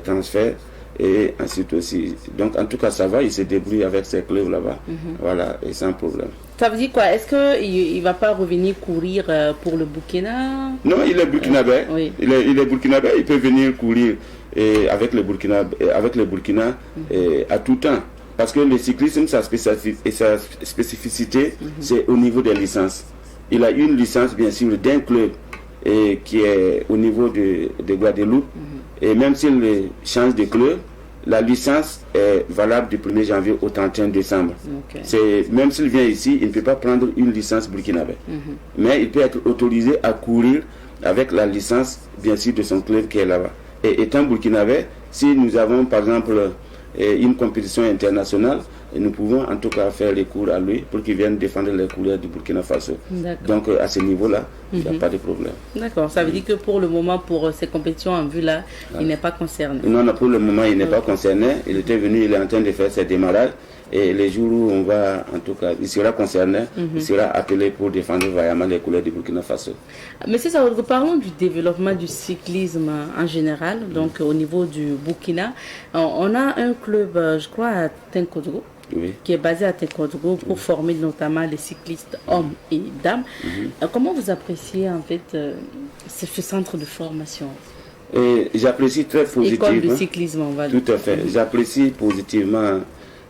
transferts. Et ensuite aussi. Donc, en tout cas, ça va, il se débrouille avec ses clubs là-bas. Voilà, et sans problème. Ça veut dire quoi? Est-ce qu'il ne va pas revenir courir pour le Burkina? Non, il est burkinabé. Oui. Il est burkinabé, il peut venir courir avec le Burkina à tout temps. Parce que le cyclisme, sa spécificité, c'est au niveau des licences. Il a une licence, bien sûr, d'un club qui est au niveau de Guadeloupe. Et même s'il change de club, la licence est valable du 1er janvier au 31 décembre. Même s'il vient ici, il ne peut pas prendre une licence burkinabé. Mais il peut être autorisé à courir avec la licence, bien sûr, de son club qui est là-bas. Et étant burkinabé, si nous avons, par exemple, une compétition internationale, et nous pouvons en tout cas faire les cours à lui pour qu'il vienne défendre les couleurs du Burkina Faso. Donc à ce niveau-là, il n'y a pas de problème. D'accord, ça veut dire que pour le moment, pour ces compétitions en vue là, il n'est pas concerné. Non, pour le moment, il n'est pas concerné. Il était venu, il est en train de faire ses démarrages. Et les jours où on va, en tout cas, il sera concerné, il sera appelé pour défendre vaillamment les couleurs du Burkina Faso. Monsieur Saoudou, parlons du développement du cyclisme en général, donc au niveau du Burkina. On a un club, je crois, à Tenkodro, qui est basé à Tenkodro pour former notamment les cyclistes hommes et dames. Comment vous appréciez en fait ce centre de formation? J'apprécie très positivement. École de cyclisme, on va dire. Tout à fait. J'apprécie positivement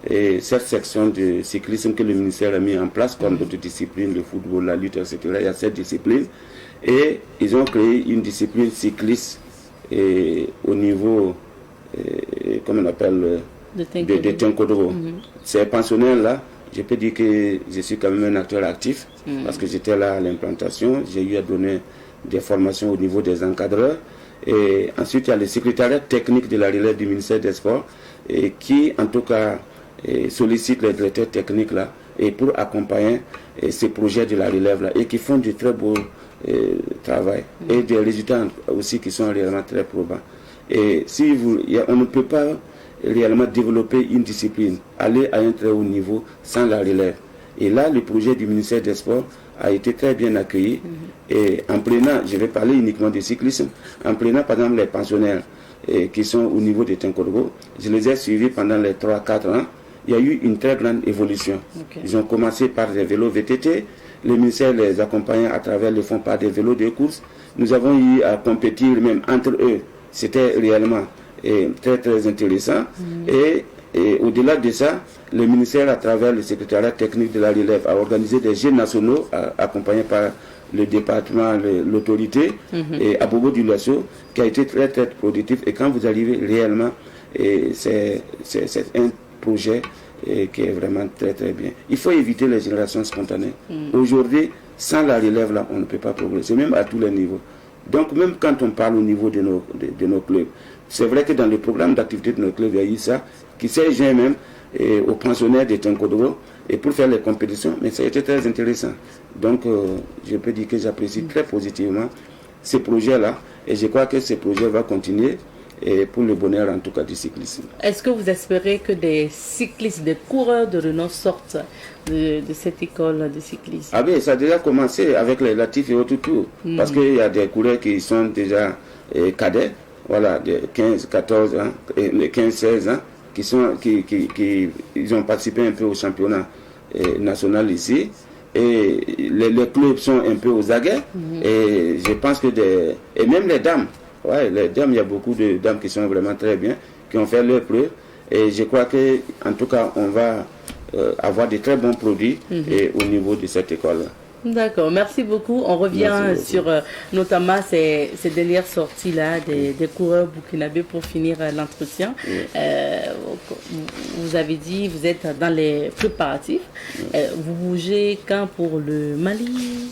cette section de cyclisme que le ministère a mis en place comme d'autres disciplines, le football, la lutte, etc. Il y a cette discipline. Et ils ont créé une discipline cycliste au niveau, comment on appelle, de Tenkodro. Ces pensionnaires-là, je peux dire que je suis quand même un acteur actif parce que j'étais là à l'implantation. J'ai eu à donner des formations au niveau des encadreurs. Et ensuite, il y a le secrétariat technique de la relève du ministère des Sports qui, en tout cas, sollicite les directeurs techniques là et pour accompagner ces projets de la relève là et qui font du très beau travail et des résultats aussi qui sont réellement très probants. Et si on ne peut pas réellement développer une discipline, aller à un très haut niveau sans la relève. Et là, le projet du ministère des Sports a été très bien accueilli. Et en prenant, je vais parler uniquement du cyclisme, en prenant par exemple les pensionnaires qui sont au niveau de Tenkodro, je les ai suivis pendant les 3-4 ans. Il y a eu une très grande évolution. Ils ont commencé par des vélos VTT, le ministère les accompagnait à travers le fonds par des vélos de course. Nous avons eu à compétir même entre eux. C'était réellement très très intéressant. Et au-delà de ça, le ministère, à travers le secrétariat technique de la relève, a organisé des jeux nationaux accompagnés par le département, l'autorité, et à Bobo du Lasso, qui a été très très productif. Et quand vous arrivez réellement, c'est un projet qui est vraiment très très bien. Il faut éviter les générations spontanées. Aujourd'hui, sans la relève, là, on ne peut pas progresser, même à tous les niveaux. Donc même quand on parle au niveau de nos clubs, c'est vrai que dans le programme d'activité de nos clubs, il y a eu ça, qui s'est joint même aux pensionnaires de Tenkodro et pour faire les compétitions, mais ça a été très intéressant. Donc je peux dire que j'apprécie très positivement ces projets-là et je crois que ces projets vont continuer et pour le bonheur en tout cas du cyclisme. Est-ce que vous espérez que des cyclistes, des coureurs de renom sortent de cette école de cyclisme? Ah oui, ça a déjà commencé avec les Latif et autres tours. Parce qu'il y a des coureurs qui sont déjà cadets, voilà, de 15, 14 ans, et 15, 16 ans, ils ont participé un peu au championnat national ici. Et les clubs sont un peu aux aguets. Et je pense que et même les dames, ouais, les dames, il y a beaucoup de dames qui sont vraiment très bien, qui ont fait leur preuve. Et je crois que, en tout cas, on va avoir de très bons produits au niveau de cette école-là. D'accord, merci beaucoup. On revient sur notamment ces dernières sorties-là des coureurs burkinabés pour finir l'entretien. Vous avez dit, vous êtes dans les préparatifs. Vous bougez quand pour le Mali?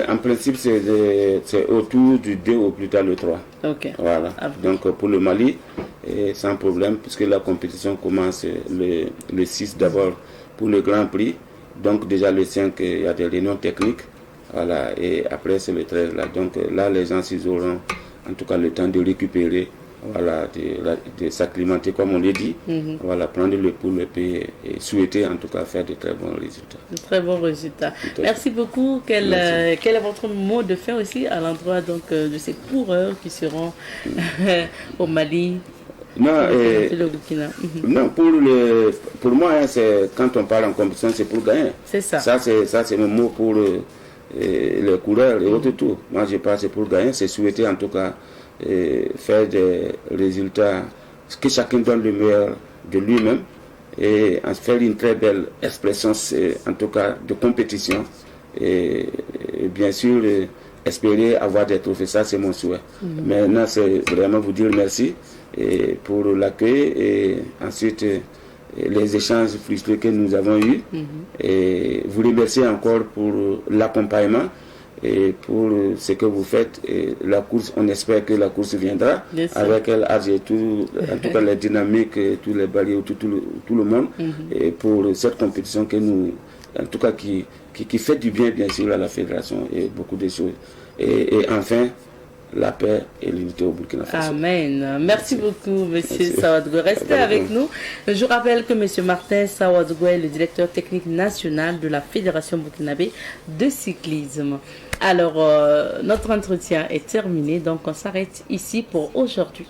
En principe, c'est autour du 2 ou plus tard le 3. Ok. Voilà. Donc pour le Mali, sans problème, puisque la compétition commence le 6 d'abord pour le Grand Prix. Donc déjà le 5, il y a des réunions techniques. Voilà. Et après, c'est le 13 là. Donc là, les gens, s'ils auront en tout cas le temps de récupérer, voilà, de s'acclimater, comme on l'a dit, voilà, prendre le pouls et souhaiter en tout cas faire de très bons résultats. De très bons résultats. Merci beaucoup. Quel est votre mot de fin aussi à l'endroit donc de ces coureurs qui seront au Mali? Non, non, pour moi, hein, quand on parle en compétition, c'est pour gagner. C'est ça. Ça, c'est le mot pour les coureurs et autres tours. Moi, je pense que c'est pour gagner, c'est souhaiter en tout cas faire des résultats, que chacun donne le meilleur de lui-même et faire une très belle expression, en tout cas, de compétition. Et bien sûr, espérer avoir des trophées, ça c'est mon souhait. Maintenant, c'est vraiment vous dire merci pour l'accueil et ensuite les échanges frustrés que nous avons eus. Et vous remercier encore pour l'accompagnement et pour ce que vous faites. Et la course, on espère que la course viendra avec l'âge et tout, en tout cas les dynamiques, tous les barrières, tout le monde. Et pour cette compétition que nous, en tout cas qui fait du bien sûr à la fédération et beaucoup de choses. Et enfin, la paix et l'unité au Burkina Faso. Amen. Merci beaucoup, Monsieur Sawadoué. Restez avec nous. Je rappelle que Monsieur Martin Sawadoué est le directeur technique national de la Fédération burkinabé de cyclisme. Alors, notre entretien est terminé, donc on s'arrête ici pour aujourd'hui.